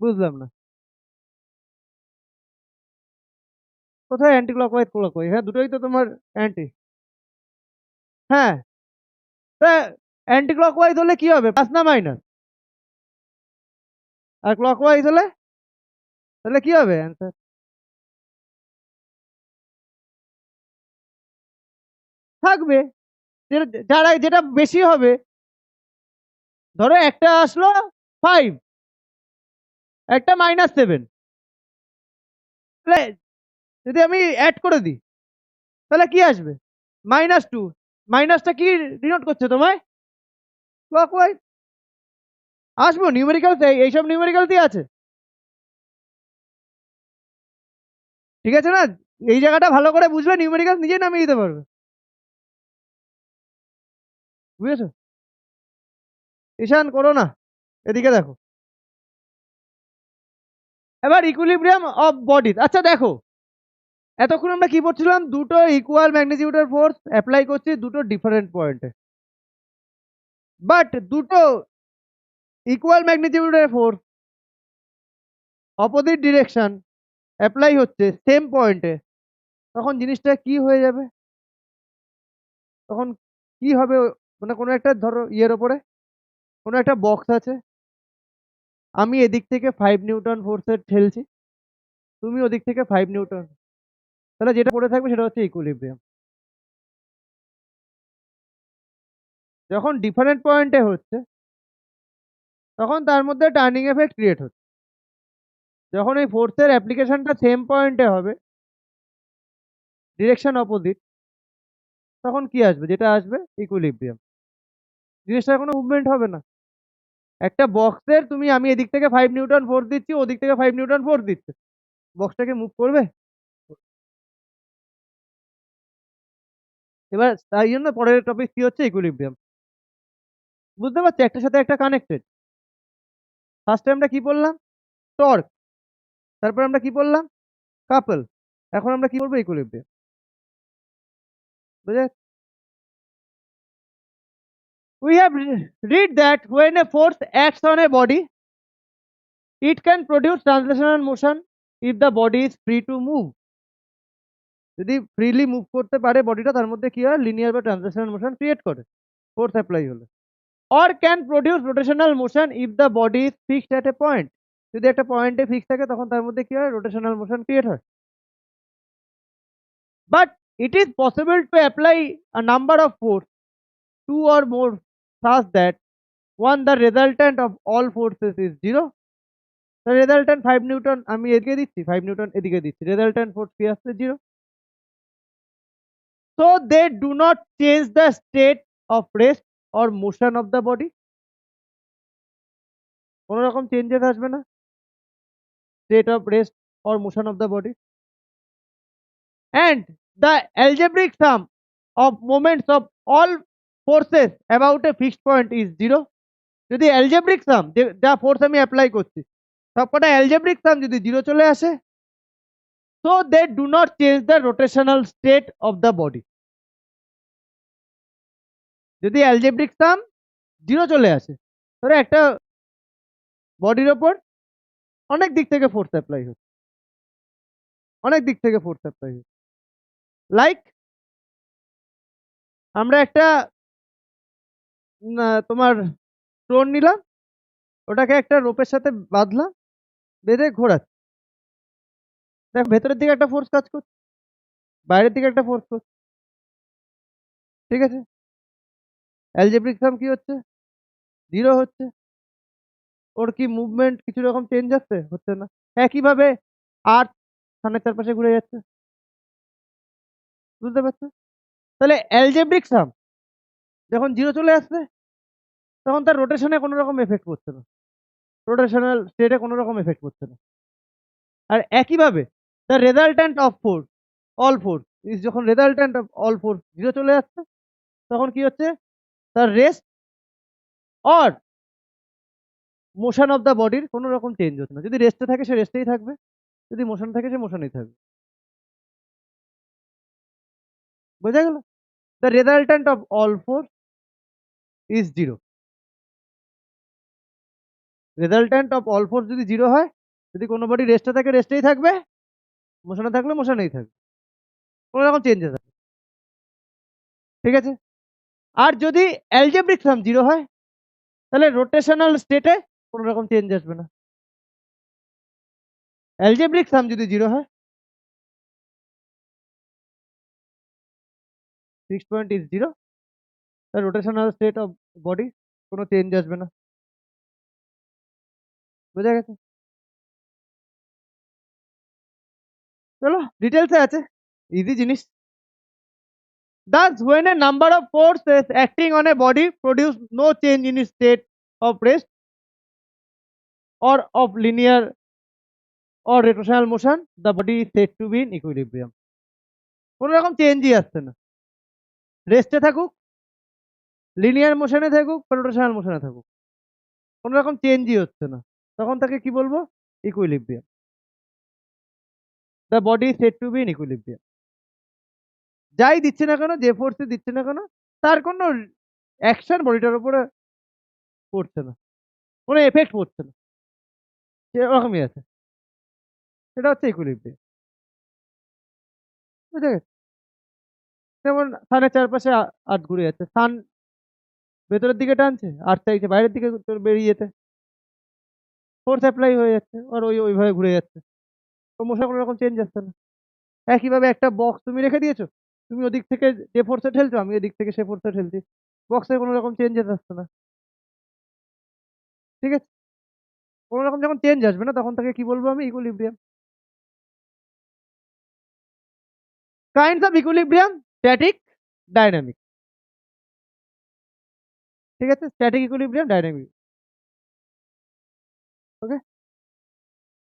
বুঝলাম না। কোথায় অ্যান্টি ক্লকওয়াইজ ক্লকওয়াইজ? হ্যাঁ, দুটোই তো তোমার অ্যান্টি। হ্যাঁ। তা অ্যান্টি ক্লকওয়াইজ হলে কি হবে, প্লাস না মাইনাস? আর ক্লকওয়াইজ হলে তাহলে কি হবে অ্যান্সার? থাকবে। যারা যেটা বেশি হবে, ধরো একটা আসলো 5, একটা -7, তাহলে যদি আমি অ্যাড করে দিই, তাহলে কি আসবে? -2। মাইনাসটা কি ডিনোট করছে তোমায়? ক্লকওয়াইজ। আসবো নিউমেরিক্যাল, এইসব নিউমেরিক্যালতেই আছে। ঠিক আছে না? এই জায়গাটা ভালো করে বুঝবে, নিউমেরিক্যাল নিজেই নামিয়ে দিতে পারবে। বুঝেছো? ঈশান করো না, এদিকে দেখো। এবার ইকুইলিব্রিয়াম অফ বডিজ। আচ্ছা দেখো, এতক্ষণ আমরা কি করছিলাম, দুটো ইকুয়াল ম্যাগনিটিউডের ফোর্স অ্যাপ্লাই করছি দুটো ডিফারেন্ট পয়েন্টে, বাট দুটো ইকুয়াল ম্যাগনিটিউডের ফোর্স অপোজিট ডিরেকশন অ্যাপ্লাই হচ্ছে সেম পয়েন্টে, তখন জিনিসটা কি হয়ে যাবে? তখন কি হবে? মানে কোনো একটা ধরো ইয়ের ওপরে কোনো একটা বক্স আছে, আমি এদিক থেকে 5 নিউটন ফোর্সের ঠেলছি, তুমি ওদিক থেকে 5 নিউটন, তাহলে যেটা পড়ে থাকবে সেটা হচ্ছে ইকুইলিব্রিয়াম। যখন ডিফারেন্ট পয়েন্টে হচ্ছে, তখন তার মধ্যে টার্নিং এফেক্ট ক্রিয়েট হচ্ছে। যখন এই ফোর্সের অ্যাপ্লিকেশনটা সেম পয়েন্টে হবে, ডিরেকশন অপোজিট, তখন কি আসবে? যেটা আসবে ইকুইলিব্রিয়াম। জিনিসটার কোনো মুভমেন্ট হবে না। একটা বক্সের তুমি, আমি এদিক থেকে 5 নিউটন ফোর্স দিচ্ছি, ওদিক থেকে 5 নিউটন ফোর্স দিচ্ছে, বক্সটাকে মুভ করবে? এবার তাই জন্য পরের টপিক কি হচ্ছে, ইকুইলিব্রিয়াম। বুঝতে পারছি একটার সাথে একটা কানেক্টেড। ফার্স্টে আমরা কি বললাম? টর্ক। তারপর আমরা কি বললাম? কাপল। এখন আমরা কি করবো? ইকুইলিব্রিয়াম। বুঝে? We have read that when a force acts on a body, it can produce translational motion if the body is free to move. যদি ফ্রিলি মুভ করতে পারে বডিটা, তার মধ্যে কি হয়, লিনিয়ার বা ট্রান্সলেশনাল মোশন ক্রিয়েট করে ফোর্স অ্যাপ্লাই হলে। Or can produce rotational motion if the body is fixed at a point. যদি একটা পয়েন্টে ফিক্স থাকে, তখন তার মধ্যে কি হয়, রোটেশনাল মোশন ক্রিয়েট হয়। But it is possible to apply a number of force, two or more, such that one the resultant of all forces is 0. The resultant 5 Newton আমি এদিকে দিচ্ছি, 5 নিউটন এদিকে দিচ্ছি, রেজাল্টেন্ট ফোর্স কি আসছে? 0. So they do not change the state of rest or motion of the body. কোনো রকম চেঞ্জেস আসবে না state of rest or motion of the body. And the algebraic sum of moments of all forces about a fixed point is 0. যদি algebraic sum, যা ফোর্স আমি অ্যাপ্লাই করছি, সবকটা algebraic sum যদি 0 চলে আসে, so they do not change the rotational state of the body. যদি algebraic sum 0 চলে আসে, ধরো একটা বডির ওপর অনেক দিক থেকে ফোর্স অ্যাপ্লাই হচ্ছে, অনেক দিক থেকে ফোর্স অ্যাপ্লাই হচ্ছে। লাইক আমরা একটা তোমার স্টোন নিলাম, ওটাকে একটা রোপের সাথে বাঁধলাম, বেঁধে ঘোরাচ্ছি। দেখ ভেতরের দিকে একটা ফোর্স কাজ করছে, বাইরের দিকে একটা ফোর্স করছে। ঠিক আছে, অ্যালজেব্রিক সাম কি হচ্ছে? 0 হচ্ছে। ওর কি মুভমেন্ট কিছু রকম চেঞ্জ হচ্ছে? হচ্ছে না। একইভাবে আর্থ সানের চারপাশে ঘুরে যাচ্ছে। বুঝতে পারছো? তাহলে অ্যালজেব্রিক সাম যখন 0 চলে আসছে, তখন তার রোটেশনে কোনো রকম এফেক্ট পড়ছে না, রোটেশনাল স্টেটে কোনো রকম এফেক্ট পড়ছে না। আর একইভাবে the resultant of force, all force is, যখন রেজাল্ট্যান্ট অফ অল ফোর্স 0 চলে আসছে, তখন কি হচ্ছে? তার rest or motion of the বডির কোনো রকম চেঞ্জ হচ্ছে না। যদি রেস্টে থাকে সে রেস্টেই থাকবে, যদি মোশন থাকে সে মোশনেই থাকবে। বোঝা গেল? The resultant of all force is 0। Resultant of all force যদি 0 হয়, যদি কোনো বডি রেস্টে থাকে রেস্টেই থাকবে, মোশনে থাকলে মোশনেই থাকবে, কোনো রকম চেঞ্জেস আছে। ঠিক আছে? আর যদি অ্যালজেব্রিক সাম 0 হয়, তাহলে রোটেশনাল স্টেটে কোনো রকম চেঞ্জ আসবে না। অ্যালজেব্রিক সাম যদি 0 হয়, ফিক্সড পয়েন্ট ইজ 0, তার রোটেশনাল স্টেট অফ বডি কোনো চেঞ্জ আসবে না। বোঝা গেছে? চলো ডিটেলসে আছে, ইজি জিনিস। Thus, when a number of forces acting on a body produce no change in its state of rest or of linear or rotational motion, the body is said to be in equilibrium. কোনো রকম চেঞ্জই আসছে না, রেস্টে থাকুক, লিনিয়ার মোশনে থাকুক বা রোটেশনাল মোশনে থাকুক, কোনো রকম চেঞ্জই হচ্ছে না, তখন তাকে কি বলবো? Equilibrium. The body is said to be in equilibrium. যাই দিচ্ছে না কেন, যে ফোর্সে দিচ্ছে না কেন, তার কোনো অ্যাকশন বডিটার উপরে পড়ছে না, কোনো এফেক্ট পড়ছে না, সেরকমই আছে। সেটা হচ্ছে ইকুইলিব্রিয়াম। বুঝে গেছে? যেমন সানের চারপাশে আর্থ ঘুরে যাচ্ছে, সান ভেতরের দিকে টানছে, আর্থ চাইছে বাইরের দিকে তোর বেরিয়ে যেতে, ফোর্স অ্যাপ্লাই হয়ে যাচ্ছে, আর ওইভাবে ঘুরে যাচ্ছে, তো মোশনে কোনো রকম চেঞ্জ আসছে না। একইভাবে একটা বক্স তুমি রেখে দিয়েছো, তুমি ওদিক থেকে যে ফোর্সে ঠেলছো, আমি এদিক থেকে সে ফোর্সে ঠেলছি, বক্সে কোনো রকম চেঞ্জেস আসছে না। ঠিক আছে? কোনো রকম যখন চেঞ্জ আসবে না, তখন তাকে কি বলবো আমি? Equilibrium. Kinds of equilibrium: static, dynamic. ঠিক আছে? Static equilibrium, dynamic. Okay?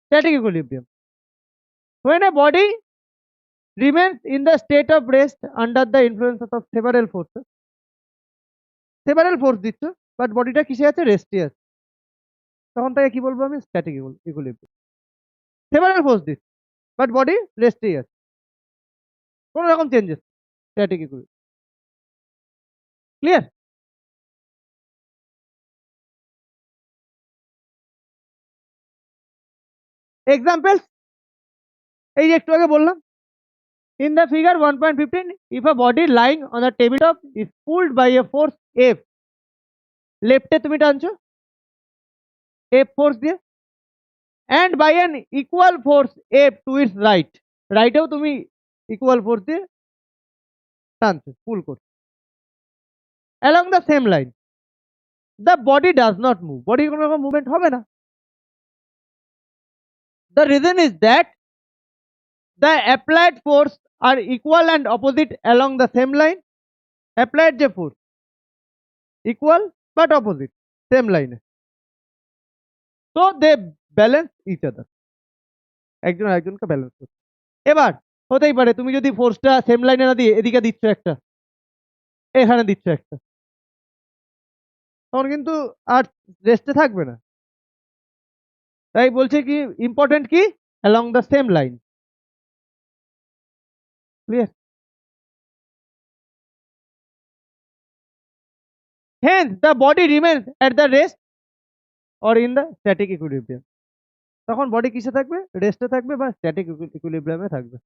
Static equilibrium: when a body remains in the state of rest under the influence of several forces, several force দিচ্ছ, বাট বডিটা কিসে আছে? রেস্টে আছে, তখন তাকে কি বলবো আমি? Static equilibrium. সেভারাল ফোর্স দিচ্ছ, বাট বডি রেস্টেই আছে, কোনো রকম changes, static equilibrium. Clear? Examples এই যে একটু আগে বললাম, in the figure 1.15, if a body lying on a tabletop is pulled by a force F, লেফটে তুমি টানছো F ফোর্স দিয়ে, and by an equal force F to its right, রাইটেও তুমি ইকুয়াল ফোর্স দিয়ে টানছো, পুল করছো, along the same line, the body does not move, body কোনো রকম মুভমেন্ট হবে না। The reason is that the applied force are equal and opposite along the same line. applied যে force equal but opposite, same line, so they balance each other, একজন আরেকজনকে ব্যালেন্স করছে। এবার হতেই পারে তুমি যদি ফোর্সটা সেম লাইনে না দিয়ে এদিকে দিচ্ছ একটা, এখানে দিচ্ছ একটা, তখন কিন্তু আর রেস্টে থাকবে না। তাই বলছে কি ইম্পর্টেন্ট কি? Along the same line. Clear? Hence the body remains at the rest or in the static equilibrium. তখন বডি কিসে থাকবে? রেস্টে থাকবে বা স্ট্যাটিক ইকুইলিব্রিয়ামে থাকবে।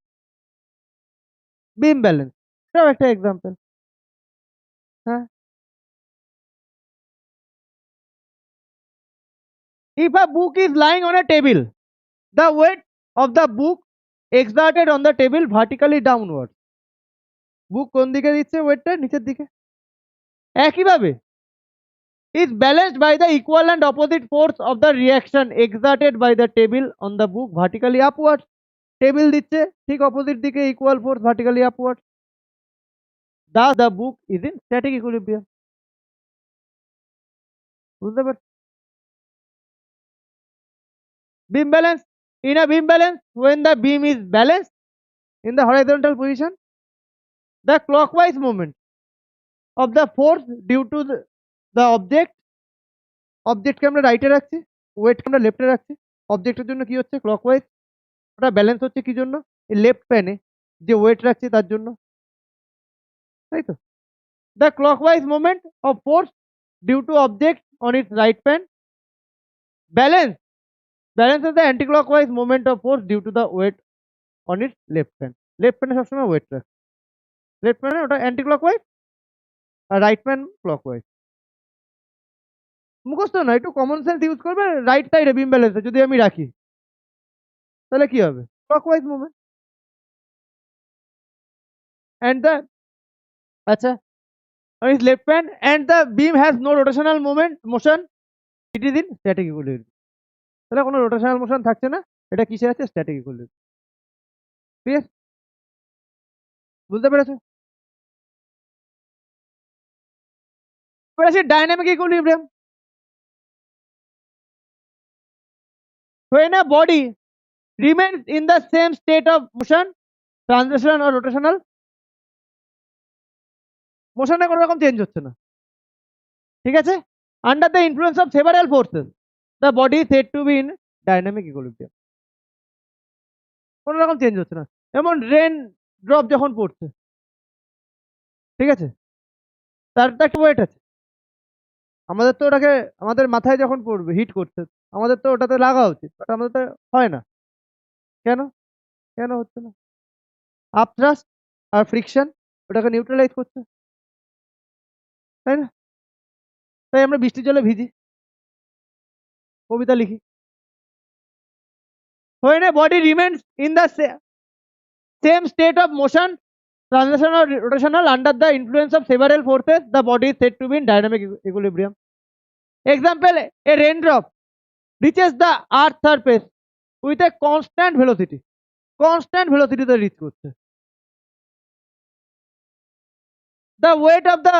বিম ব্যালেন্স এটাও একটা এক্সাম্পল। হ্যাঁ, if a book is lying on a table, the weight of the book exerted on the table vertically downward. বুক কোন দিকে দিচ্ছে ওয়েটটা? নিচের দিকে। একইভাবে is balanced by the equal and opposite force of the reaction exerted by the table on the book vertically upward. Table দিচ্ছে ঠিক অপোজিট দিকে equal force vertically upward. thus the book is in static equilibrium. বুঝতে পারছো? beam balance, in a beam balance, when the beam is balanced in the horizontal position, the clockwise movement of the force due to the অবজেক্টকে আমরা রাইটে রাখছি, ওয়েটকে আমরা লেফটে রাখছি। অবজেক্টের জন্য কি হচ্ছে? ক্লকওয়াইজ। ওটা ব্যালেন্স হচ্ছে কি জন্য? এই লেফট প্যানে যে ওয়েট রাখছি তার জন্য, তাই তো? The clockwise movement of force due to object on its right pan balance the anti clockwise movement of force due to the weight on its left pan. Left প্যানে সবসময় ওয়েট রাখে, লেফট প্যানে ওটা অ্যান্টি ক্লকওয়াইজ আর রাইট প্যান ক্লকওয়াইজ। মুখস্থ না, একটু কমন সেন্স ইউজ করবে। রাইট সাইডে বিম ব্যালেন্সে যদি আমি রাখি তাহলে কি হবে? Clockwise movement. and the আচ্ছা on its left hand and the beam has no rotational motion, it is in static equilibrium. তাহলে কোনো রোটেশনাল মোশন থাকছে না, এটা কিসে আছে? Static equilibrium. ক্লিয়ার? বুঝতে পেরেছো? এবার আসি dynamic equilibrium. when a body remains in the same state of motion, translational or rotational, মোশনে কোনো রকম চেঞ্জ হচ্ছে না, ঠিক আছে? under the influence of several forces, the body is said to be in dynamic equilibrium. কোনো রকম চেঞ্জ হচ্ছে না। যেমন রেন ড্রপ যখন পড়ছে, ঠিক আছে, তার তো একটা ওয়েট আছে। আমাদের তো ওটাকে আমাদের মাথায় যখন পড়বে হিট করছে, আমাদের তো ওটাতে লাগা উচিত, বাট আমাদের তো হয় না। কেন? কেন হচ্ছে না? আপথ্রাস্ট আর ফ্রিকশন ওটাকে নিউট্রালাইজ করছে, তাই না? তাই আমরা বৃষ্টির জলে ভিজি, কবিতা লিখি। when a body remains in the same state of motion, translational or rotational, under the influence of several forces, the body is said to be in dynamic equilibrium. Example, a raindrop reaches the earth surface with a constant velocity তে রিচ করছে। the weight of the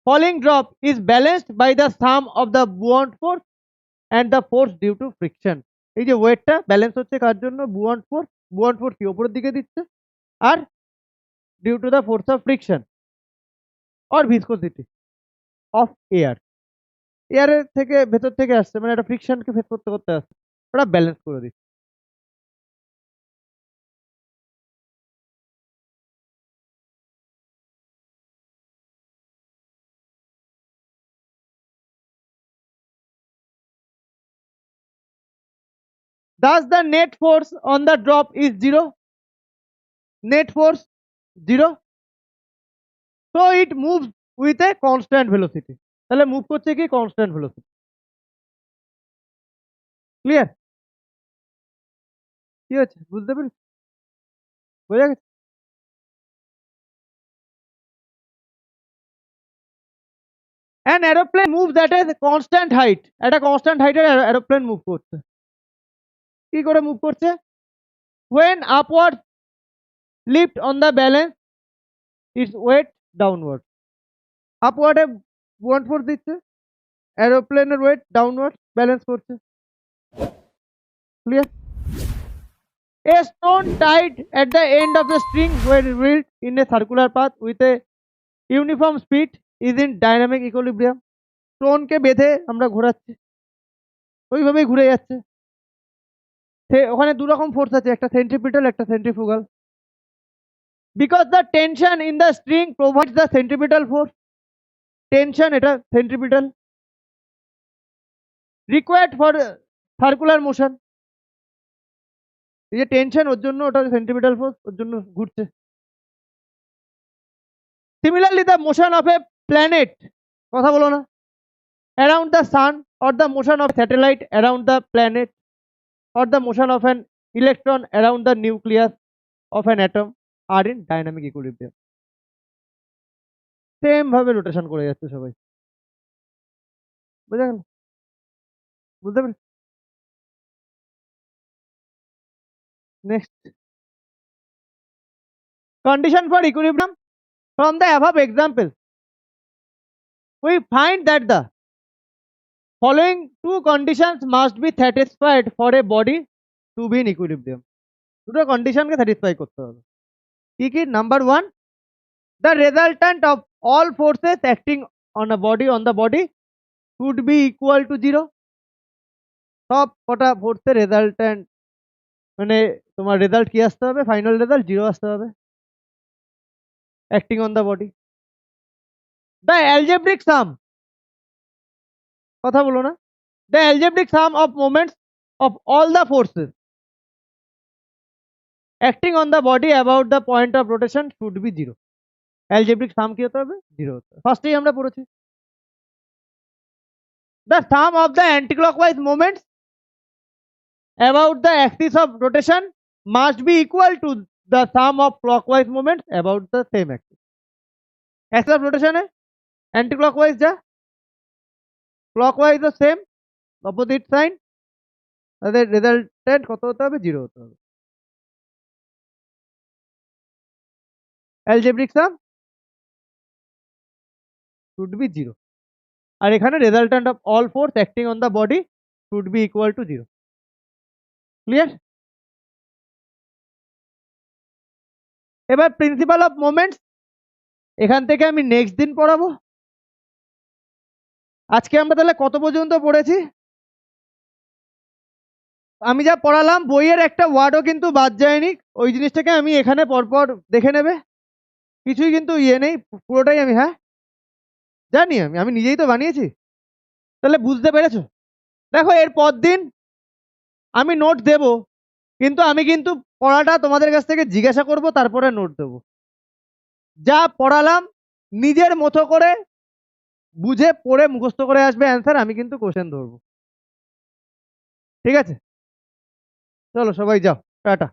falling drop is balanced by the sum of the buoyant force and the force due to friction. এই যে ওয়েটটা ব্যালেন্স হচ্ছে কার জন্য? বুয়ান্ট ফোর্স কি উপরের দিকে দিচ্ছে, আর due to the force of friction or viscosity অফ এয়ারের থেকে ভেতর থেকে আসছে, মানে একটা ফ্রিকশনকে ফেস করতে করতে আসছে, ওটা ব্যালেন্স করে দিচ্ছে। thus the net force on the drop is 0, net force 0, so it moves with a constant velocity. তাহলে মুভ করছে কি? Constant velocity. ক্লিয়ার? কি হচ্ছে? বুঝতে পেরেছি? বোঝা গেছে? an aeroplane moves at a constant height, একটা কনস্ট্যান্ট হাইটের এরোপ্লেন মুভ করছে। কি করে মুভ করছে? when upward lift on the balance its weight downward. আপওয়ার্ডে বুয়ান্ট ফোর্স দিচ্ছে, এরোপ্লেনের ওয়েট ডাউনওয়ার্ড ব্যালেন্স করছে। Clear? a stone tied at the end of the string when whirled in a circular path with a uniform speed is in dynamic equilibrium. স্টোনকে বেঁধে আমরা ঘোরাচ্ছি, ওইভাবেই ঘুরে যাচ্ছে। ওখানে দু রকম ফোর্স আছে, একটা সেন্ট্রিপিটাল, একটা centrifugal. Because the tension in the string provides the centripetal force, tension এটা centripetal, required for circular motion. এই যে টেনশন, ওর জন্য ওটা সেন্ট্রিপিটাল ফোর্স, ওর জন্য ঘুরছে। Similarly the motion of A planet, কথা বলো না, around the sun, or the motion of satellite around the planet, or the motion of an electron around the nucleus of an atom are in dynamic equilibrium. Same ভাবে রোটেশন করে যাচ্ছে সবাই, বুঝা গেল? বুঝতে পেরেছি? Next, condition for equilibrium. From the above example, we find that the following two conditions must be satisfied for a body to be in equilibrium. দুটো কন্ডিশনকে স্যাটিসফাই করতে হবে। কি কি? Number one, the resultant of all forces acting on the body should be equal to 0. সব কটা ফোর্সের রেজাল্ট্যান্ট মানে তোমার রেজাল্ট কি আসতে হবে? ফাইনাল রেজাল্ট 0 আসতে হবে, acting on the body. The algebraic sum, কথা বলো না, the algebraic sum of moments of all the forces acting on the body about the point of rotation should be 0. Algebraic sum কি হতে হবে? 0 হতে হবে। ফার্স্টেই আমরা পড়েছি, the sum of the anticlockwise moments about the axis of rotation must be equal to the sum of clockwise moments about the same axis. Axis of rotation है anticlockwise जा, clockwise the same, opposite sign, তাদের resultant কত হতে হবে? 0 হতে হবে। algebraic sum should be 0, আর এখানে resultant of all force acting on the body should be equal to 0. Clear? এবার প্রিন্সিপাল অফ মোমেন্টস এখান থেকে আমি নেক্সট দিন পড়াবো। আজকে আমরা তাহলে কত পর্যন্ত পড়েছি? আমি যা পড়ালাম বইয়ের একটা ওয়ার্ডও কিন্তু বাদ যায়নি, ওই জিনিসটাকে আমি এখানে পরপর দেখে নেবে, কিছুই কিন্তু ইয়ে নেই, পুরোটাই আমি, হ্যাঁ জানি, আমি নিজেই তো বানিয়েছি। তাহলে বুঝতে পেরেছো? দেখো এর পর দিন আমি নোট দেব, কিন্তু আমি কিন্তু পড়াটা তোমাদের কাছ থেকে জিজ্ঞাসা করব, তারপরে নোট দেব। যা পড়ালাম নিজের মতো করে বুঝে পড়ে মুখস্থ করে আসবে অ্যান্সার, আমি কিন্তু কোশ্চেন ধরবো। ঠিক আছে, চলো সবাই যাও, টাটা।